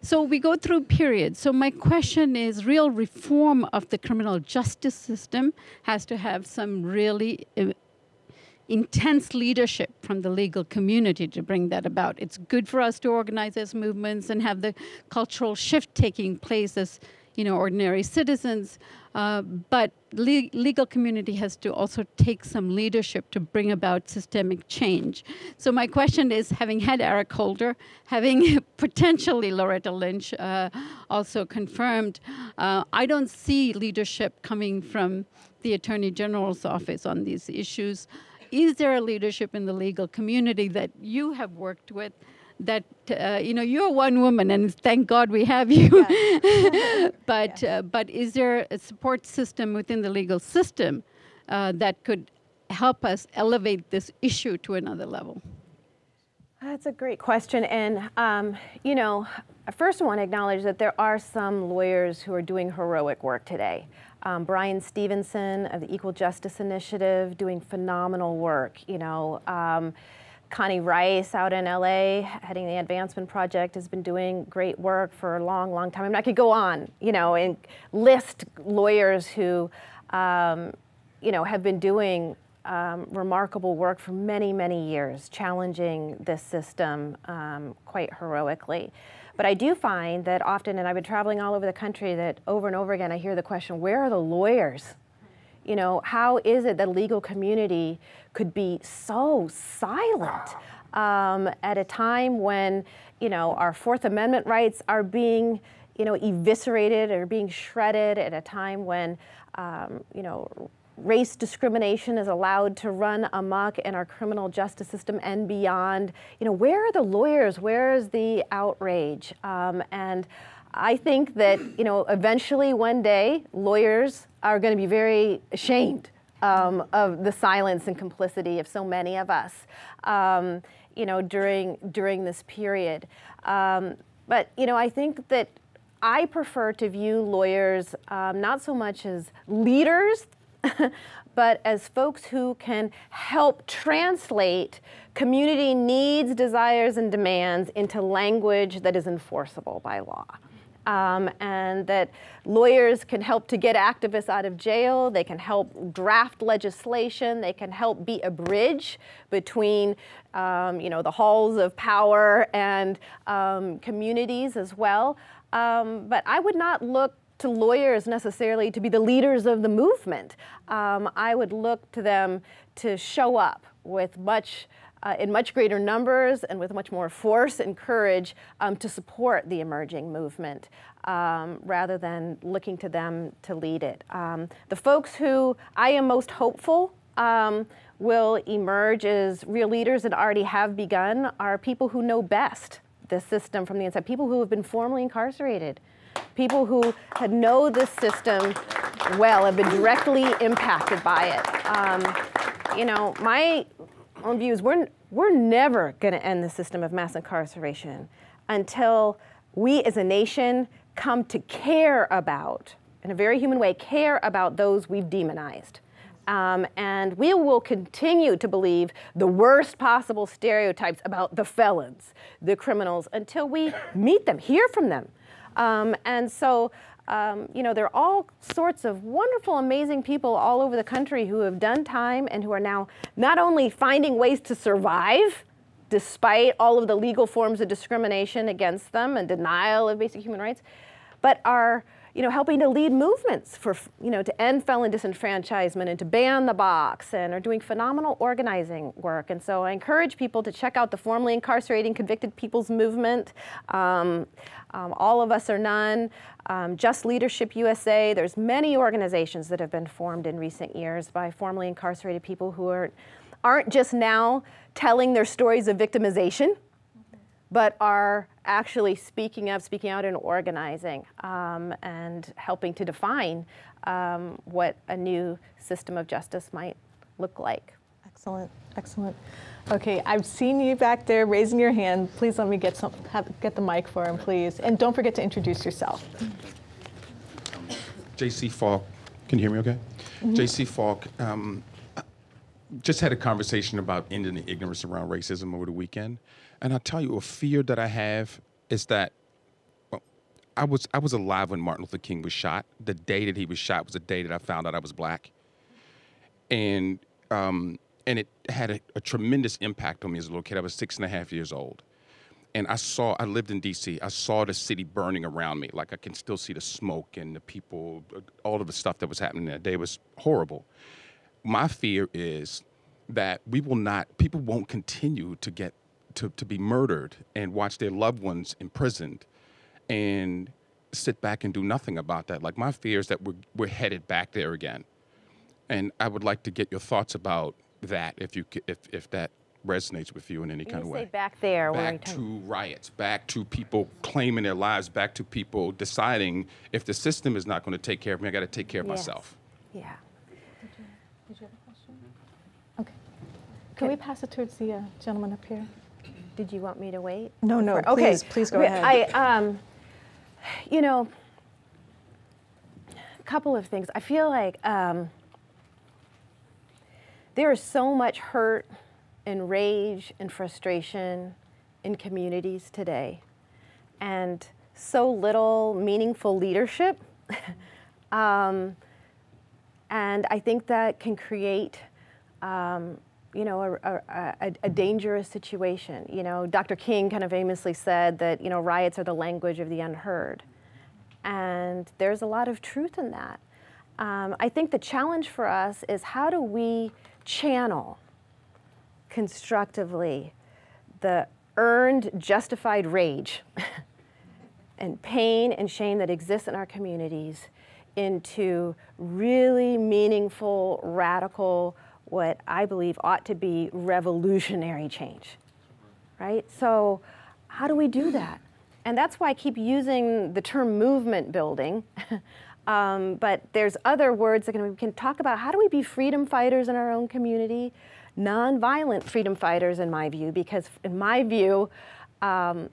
So we go through periods. So my question is, real reform of the criminal justice system has to have some really intense leadership from the legal community to bring that about. It's good for us to organize as movements and have the cultural shift taking place as, you know, ordinary citizens. But legal community has to also take some leadership to bring about systemic change. So my question is, having had Eric Holder, having potentially Loretta Lynch also confirmed, I don't see leadership coming from the Attorney General's office on these issues. Is there a leadership in the legal community that you have worked with that, you know, you're one woman, and thank God we have you. Yeah. But is there a support system within the legal system that could help us elevate this issue to another level? That's a great question. And, you know, I first want to acknowledge that there are some lawyers who are doing heroic work today. Brian Stevenson of the Equal Justice Initiative doing phenomenal work, you know. Connie Rice out in LA, heading the Advancement Project, has been doing great work for a long, long time. I mean, I could go on, you know, and list lawyers who, you know, have been doing remarkable work for many, many years, challenging this system quite heroically. But I do find that often, and I've been traveling all over the country, that over and over again I hear the question, where are the lawyers? You know, how is it that legal community could be so silent at a time when, you know, our Fourth Amendment rights are being, you know, eviscerated or being shredded, at a time when, you know, race discrimination is allowed to run amok in our criminal justice system and beyond? You know, where are the lawyers? Where is the outrage? And I think that, you know, eventually one day lawyers are going to be very ashamed of the silence and complicity of so many of us, you know, during this period. But, you know, I think that I prefer to view lawyers not so much as leaders, but as folks who can help translate community needs, desires, and demands into language that is enforceable by law. And that lawyers can help to get activists out of jail, they can help draft legislation, they can help be a bridge between you know, the halls of power and communities as well. But I would not look to lawyers necessarily to be the leaders of the movement. I would look to them to show up with in much greater numbers and with much more force and courage to support the emerging movement rather than looking to them to lead it. The folks who I am most hopeful will emerge as real leaders and already have begun are people who know best the system from the inside, people who have been formerly incarcerated, people who know this system well, have been directly impacted by it. You know, my own view is we're never going to end the system of mass incarceration until we as a nation come to care about, in a very human way, care about those we've demonized. And we will continue to believe the worst possible stereotypes about the felons, the criminals, until we meet them, hear from them. And so, you know, there are all sorts of wonderful, amazing people all over the country who have done time and who are now not only finding ways to survive despite all of the legal forms of discrimination against them and denial of basic human rights, but are, you know, helping to lead movements for, you know, to end felon disenfranchisement and to ban the box, and are doing phenomenal organizing work. And so I encourage people to check out the formerly incarcerating convicted people's movement. All of Us or None, Just Leadership USA. There's many organizations that have been formed in recent years by formerly incarcerated people who aren't just now telling their stories of victimization, but are actually speaking up, speaking out, and organizing, and helping to define what a new system of justice might look like. Excellent, excellent. Okay, I've seen you back there raising your hand. Please let me get the mic for him, please. And don't forget to introduce yourself. J.C. Falk, can you hear me okay? Mm-hmm. J.C. Falk, just had a conversation about ending the ignorance around racism over the weekend. And I'll tell you, a fear that I have is that, well, I was alive when Martin Luther King was shot. The day that he was shot was the day that I found out I was black. And And it had a tremendous impact on me as a little kid. I was 6.5 years old. And I lived in D.C. I saw the city burning around me. Like I can still see the smoke and the people, all of the stuff that was happening that day was horrible. My fear is that people won't continue to get to be murdered and watch their loved ones imprisoned and sit back and do nothing about that. Like my fear is that we're headed back there again. And I would like to get your thoughts about that if that resonates with you in any kind of way. Say back there. Back to riots, back to people claiming their lives, back to people deciding if the system is not going to take care of me, I got to take care of myself. Yeah. Did you have a question? Okay. Can we pass it towards the gentleman up here? Did you want me to wait? No, no, okay. Please go ahead. You know, a couple of things. I feel like there is so much hurt and rage and frustration in communities today, and so little meaningful leadership. And I think that can create, you know, a dangerous situation. You know, Dr. King kind of famously said that, you know, riots are the language of the unheard. And there's a lot of truth in that. I think the challenge for us is how do we channel constructively the earned, justified rage and pain and shame that exists in our communities into really meaningful, radical, what I believe ought to be revolutionary change, right? So how do we do that? And that's why I keep using the term movement building. But there's other words that we can talk about. How do we be freedom fighters in our own community? Nonviolent freedom fighters, in my view, because in my view, you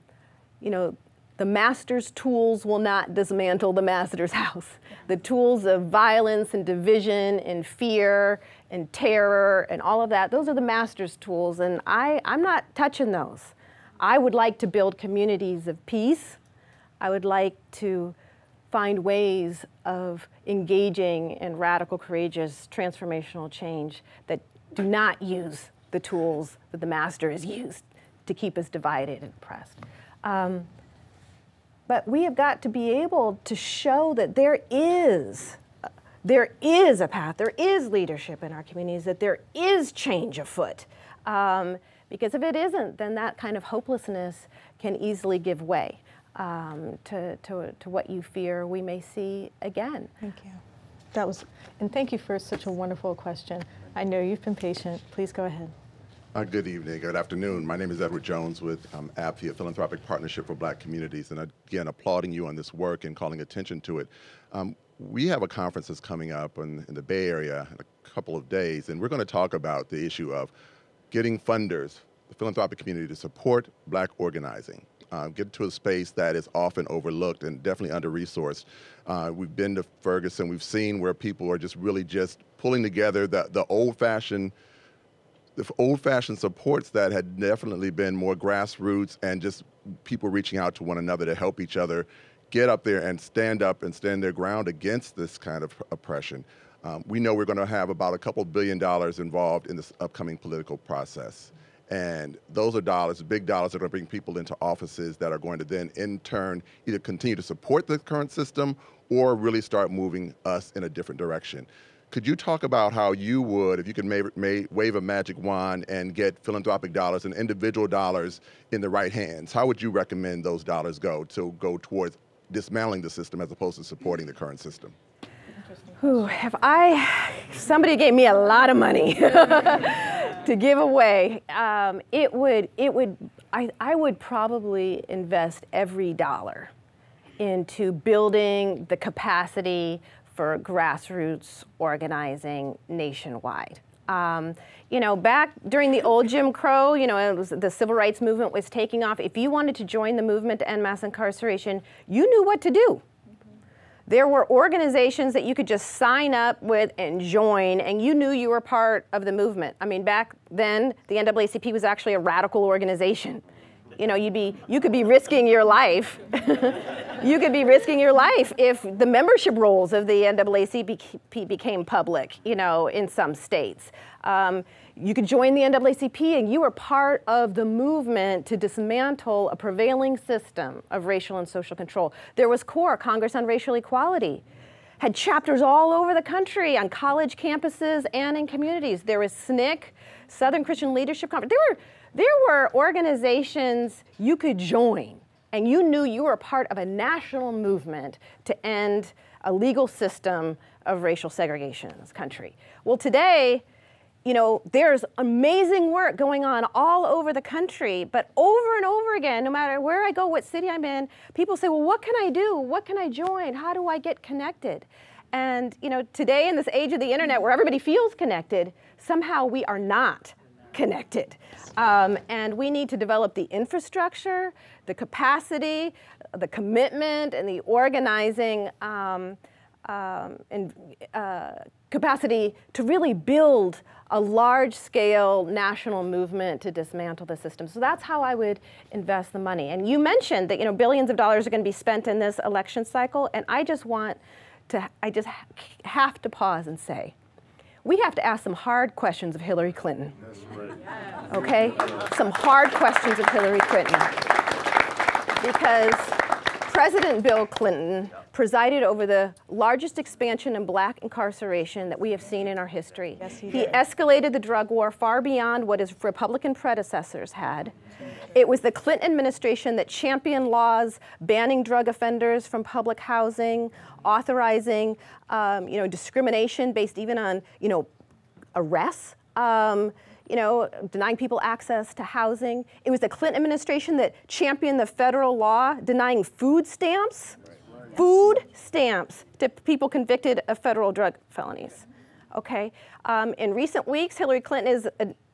know, the master's tools will not dismantle the master's house. The tools of violence and division and fear and terror and all of that, those are the master's tools, and I'm not touching those. I would like to build communities of peace. I would like to find ways of engaging in radical, courageous, transformational change that do not use the tools that the master has used to keep us divided and oppressed. But we have got to be able to show that there is a path, there is leadership in our communities, that there is change afoot. Because if it isn't, then that kind of hopelessness can easily give way to what you fear we may see again. Thank you. And thank you for such a wonderful question. I know you've been patient. Please go ahead. Good evening, good afternoon. My name is Edward Jones with APTI, a Philanthropic Partnership for Black Communities, and again, applauding you on this work and calling attention to it. We have a conference that's coming up in the Bay Area in a couple of days, and we're going to talk about the issue of getting funders, the philanthropic community, to support Black organizing. Get to a space that is often overlooked and definitely under-resourced. We've been to Ferguson, we've seen where people are just really just pulling together the old-fashioned supports that had definitely been more grassroots and just people reaching out to one another to help each other get up there and stand their ground against this kind of oppression. We know we're going to have about a couple $2 billion involved in this upcoming political process. And those are dollars, big dollars, that are going to bring people into offices that are going to then, in turn, either continue to support the current system or really start moving us in a different direction. Could you talk about how you would, if you could wave a magic wand and get philanthropic dollars and individual dollars in the right hands, how would you recommend those dollars go towards dismantling the system as opposed to supporting the current system? Somebody gave me a lot of money to give away, I would probably invest every dollar into building the capacity for grassroots organizing nationwide. You know, back during the old Jim Crow, you know, the civil rights movement was taking off. If you wanted to join the movement to end mass incarceration, you knew what to do. There were organizations that you could just sign up with and join, and you knew you were part of the movement. I mean, back then, the NAACP was actually a radical organization. You know, you could be risking your life. You could be risking your life if the membership rolls of the NAACP became public, you know, in some states. You could join the NAACP and you were part of the movement to dismantle a prevailing system of racial and social control. There was CORE, Congress on Racial Equality, had chapters all over the country on college campuses and in communities. There was SNCC, Southern Christian Leadership Conference. There were organizations you could join and you knew you were part of a national movement to end a legal system of racial segregation in this country. Well, today, you know, there's amazing work going on all over the country, but over and over again, no matter where I go, what city I'm in, people say, well, what can I do? What can I join? How do I get connected? And, you know, today in this age of the internet where everybody feels connected, somehow we are not connected. And we need to develop the infrastructure, the capacity, the commitment, and the organizing capacity to really build a large-scale national movement to dismantle the system. So that's how I would invest the money. And you mentioned that, you know, billions of dollars are going to be spent in this election cycle, and I just have to pause and say, we have to ask some hard questions of Hillary Clinton. That's right. Okay? Some hard questions of Hillary Clinton. Because President Bill Clinton presided over the largest expansion in black incarceration that we have seen in our history. Yes, he escalated the drug war far beyond what his Republican predecessors had. It was the Clinton administration that championed laws banning drug offenders from public housing, authorizing you know, discrimination based even on, you know, arrests, you know, denying people access to housing. It was the Clinton administration that championed the federal law denying food stamps, to people convicted of federal drug felonies. Okay. In recent weeks, Hillary Clinton has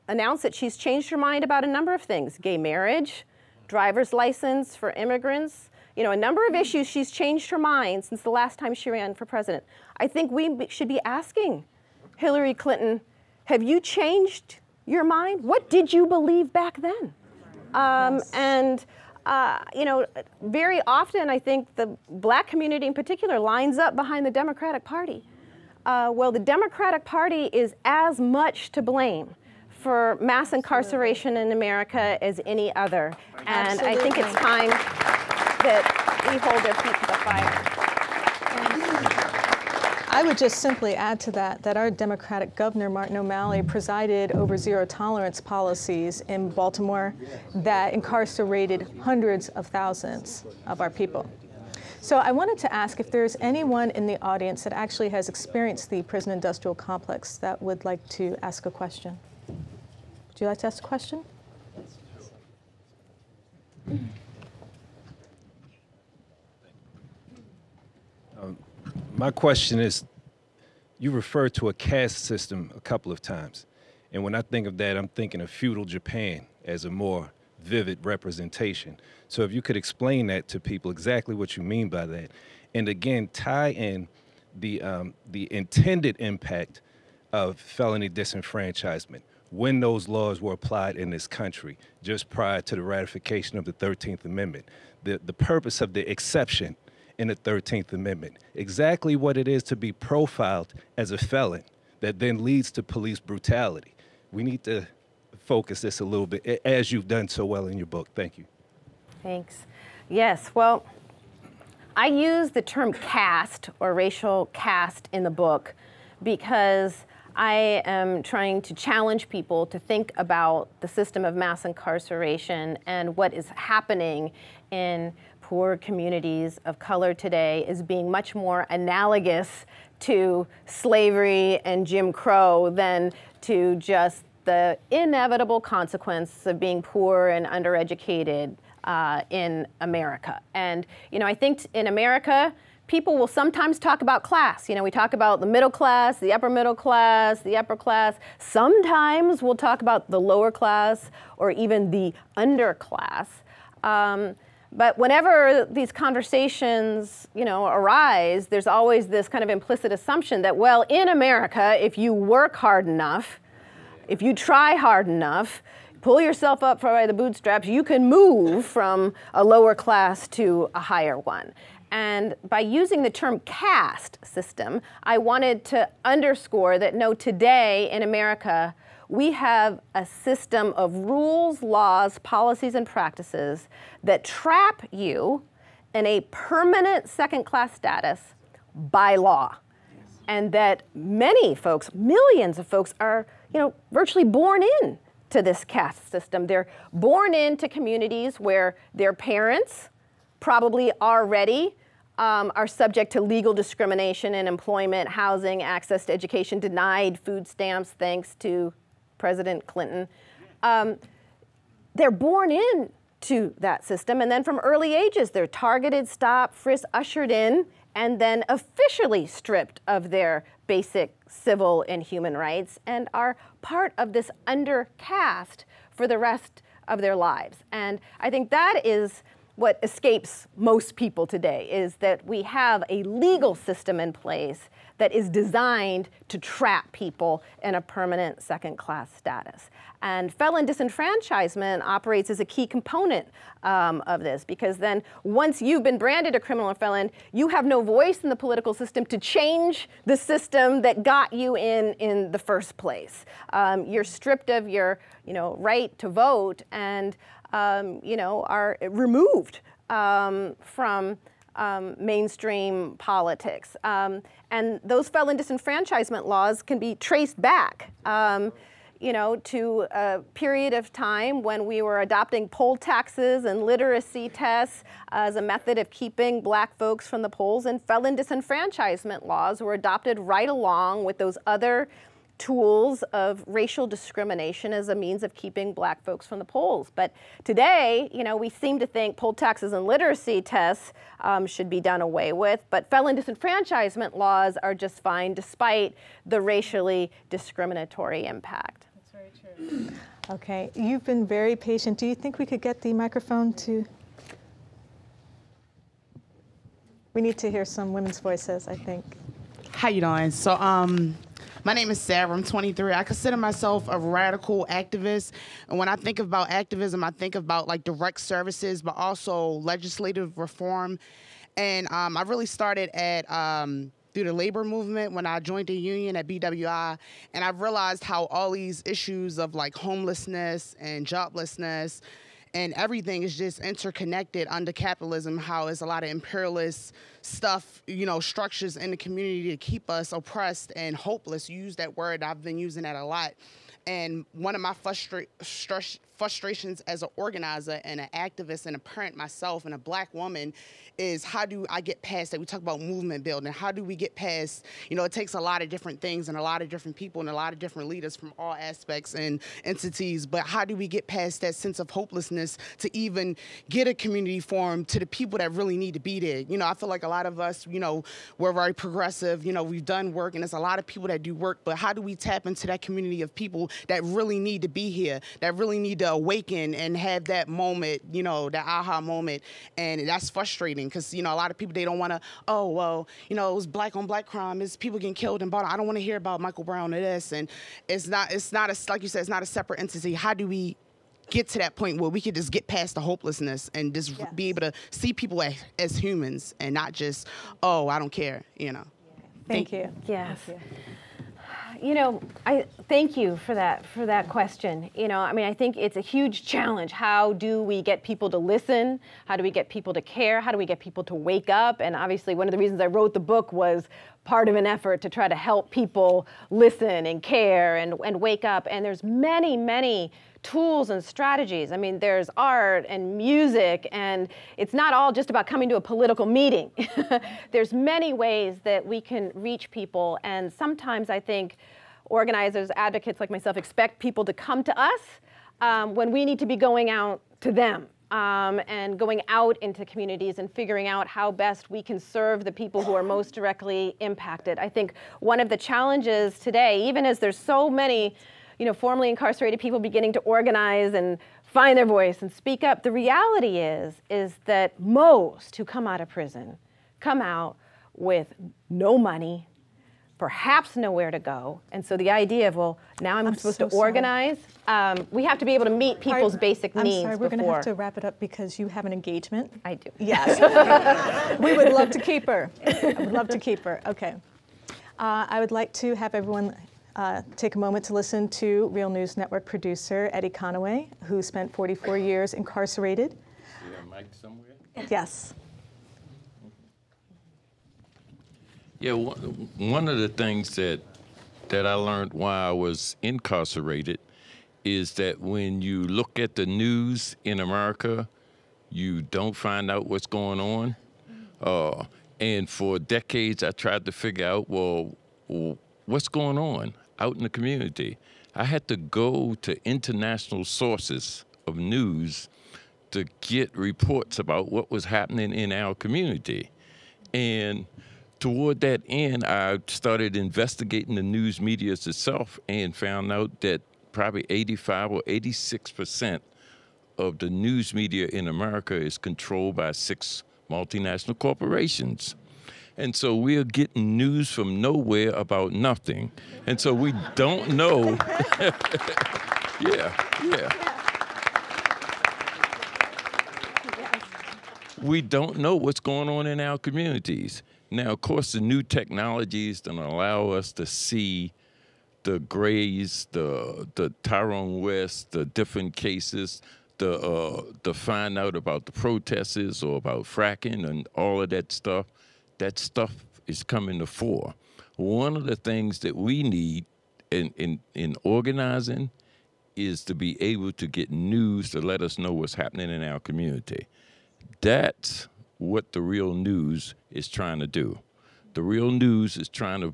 announced that she's changed her mind about a number of things: gay marriage, driver's license for immigrants. You know, a number of issues she's changed her mind since the last time she ran for president. I think we should be asking Hillary Clinton, have you changed your mind? What did you believe back then? You know, very often I think the black community in particular lines up behind the Democratic Party. Well, the Democratic Party is as much to blame for mass incarceration in America as any other. And I think it's time that we hold their feet to the fire. I would just simply add to that our Democratic Governor, Martin O'Malley, presided over zero tolerance policies in Baltimore that incarcerated hundreds of thousands of our people. So I wanted to ask if there's anyone in the audience that actually has experienced the prison industrial complex that would like to ask a question. Would you like to ask a question? My question is, you referred to a caste system a couple of times. And when I think of that, I'm thinking of feudal Japan as a more vivid representation. So if you could explain that to people, exactly what you mean by that. And again, tie in the intended impact of felony disenfranchisement when those laws were applied in this country, just prior to the ratification of the 13th Amendment. The purpose of the exception in the 13th Amendment, exactly what it is to be profiled as a felon that then leads to police brutality. We need to focus this a little bit, as you've done so well in your book. Thank you. Thanks. Yes, well, I use the term caste or racial caste in the book because I am trying to challenge people to think about the system of mass incarceration and what is happening in poor communities of color today is being much more analogous to slavery and Jim Crow than to just the inevitable consequence of being poor and undereducated in America. And, you know, I think in America, people will sometimes talk about class. You know, we talk about the middle class, the upper middle class, the upper class. Sometimes we'll talk about the lower class or even the underclass. But whenever these conversations, you know, arise, there's always this kind of implicit assumption that, well, in America, if you work hard enough, if you try hard enough, pull yourself up by the bootstraps, you can move from a lower class to a higher one. And by using the term caste system, I wanted to underscore that no, today in America, we have a system of rules, laws, policies, and practices that trap you in a permanent second-class status by law. And that many folks, millions of folks, are, virtually born in to this caste system. They're born into communities where their parents probably already are subject to legal discrimination in employment, housing, access to education, denied food stamps thanks to President Clinton. They're born in to that system, and then from early ages, they're targeted, stopped, frisked, ushered in, and then officially stripped of their basic civil and human rights, and are part of this undercaste for the rest of their lives. And I think that is what escapes most people today, is that we have a legal system in place that is designed to trap people in a permanent second-class status. And felon disenfranchisement operates as a key component of this, because then once you've been branded a criminal or felon, you have no voice in the political system to change the system that got you in the first place. You're stripped of your right to vote and are removed from mainstream politics. And those felon disenfranchisement laws can be traced back to a period of time when we were adopting poll taxes and literacy tests as a method of keeping black folks from the polls, and felon disenfranchisement laws were adopted right along with those other tools of racial discrimination as a means of keeping black folks from the polls. But today, we seem to think poll taxes and literacy tests should be done away with, but felon disenfranchisement laws are just fine despite the racially discriminatory impact. That's very true. Okay, you've been very patient. Do you think we could get the microphone to? We need to hear some women's voices, I think. How you doing? So, my name is Sarah, I'm 23. I consider myself a radical activist. And when I think about activism, I think about like direct services, but also legislative reform. And I really started at through the labor movement when I joined the union at BWI. And I realized how all these issues of like homelessness and joblessness and everything is just interconnected under capitalism, how there's a lot of imperialist stuff, structures in the community to keep us oppressed and hopeless. You use that word, I've been using that a lot. And one of my frustrations as an organizer and an activist and a parent myself and a black woman is, how do I get past that? We talk about movement building. How do we get past, it takes a lot of different things and a lot of different people and a lot of different leaders from all aspects and entities, but how do we get past that sense of hopelessness to even get a community formed to the people that really need to be there? I feel like a lot of us, we're very progressive, we've done work and there's a lot of people that do work, but how do we tap into that community of people that really need to be here, that really need to awaken and have that moment, that aha moment? And that's frustrating because, a lot of people, they don't want to, it was black on black crime, it's people getting killed in Baltimore. I don't want to hear about Michael Brown or this. And it's not like you said, it's not a separate entity. How do we get to that point where we could just get past the hopelessness and just be able to see people as humans and not just, I don't care, Thank you. Yes. Thank you. I thank you for that question. I think it's a huge challenge. How do we get people to listen? How do we get people to care? How do we get people to wake up? And obviously one of the reasons I wrote the book was part of an effort to try to help people listen and care and wake up. And there's many, many tools and strategies. There's art and music, and it's not all just about coming to a political meeting. There's many ways that we can reach people, and sometimes I think organizers, advocates like myself expect people to come to us when we need to be going out to them. And going out into communities and figuring out how best we can serve the people who are most directly impacted. I think one of the challenges today, even as there's so many formerly incarcerated people beginning to organize and find their voice and speak up, the reality is that most who come out of prison come out with no money, perhaps nowhere to go. And so the idea of, now I'm supposed to organize, we have to be able to meet people's basic needs. I'm sorry, we're going to have to wrap it up because you have an engagement. I do. Yes. We would love to keep her. I would love to keep her. Okay. I would like to have everyone take a moment to listen to Real News Network producer Eddie Conaway, who spent 44 years incarcerated. You got a mic somewhere? Yes. Yeah, one of the things that I learned while I was incarcerated is that when you look at the news in America, you don't find out what's going on. And for decades, I tried to figure out, well, what's going on out in the community? I had to go to international sources of news to get reports about what was happening in our community. And toward that end, I started investigating the news media itself and found out that probably 85 or 86% of the news media in America is controlled by 6 multinational corporations. And so we're getting news from nowhere about nothing. And so we don't know. We don't know what's going on in our communities. Now, of course, the new technologies that allow us to see the Grays, the Tyrone West, the different cases, to find out about the protests or about fracking and all of that stuff is coming to fore. One of the things that we need in organizing is to be able to get news to let us know what's happening in our community. That's what the Real News is trying to do. The Real News is trying to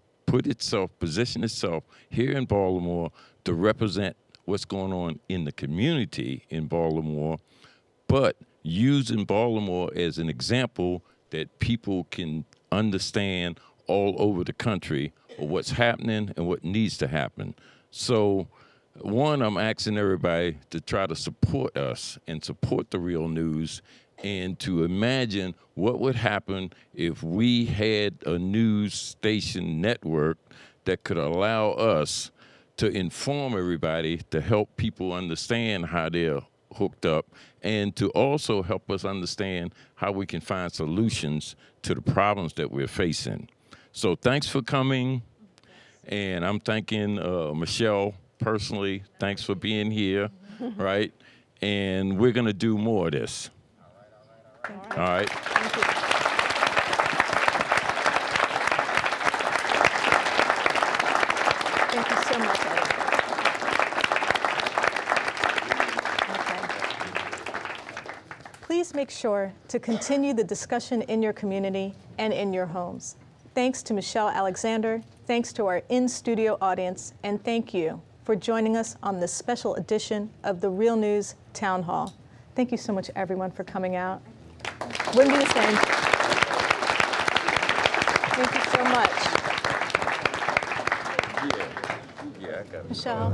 position itself here in Baltimore to represent what's going on in the community in Baltimore, but using Baltimore as an example that people can understand all over the country of what's happening and what needs to happen. So, one, I'm asking everybody to try to support us and support the Real News and to imagine what would happen if we had a news station network that could allow us to inform everybody, to help people understand how they're hooked up, and to also help us understand how we can find solutions to the problems that we're facing. So thanks for coming, and I'm thanking Michelle personally. Thanks for being here, right? And we're gonna do more of this. All right. Thank you. Thank you so much, Eddie. Okay. Please make sure to continue the discussion in your community and in your homes. Thanks to Michelle Alexander, thanks to our in-studio audience, and thank you for joining us on this special edition of the Real News Town Hall. Thank you so much, everyone, for coming out. Wouldn't be the same. Thank you so much. Yeah, I got it. Michelle.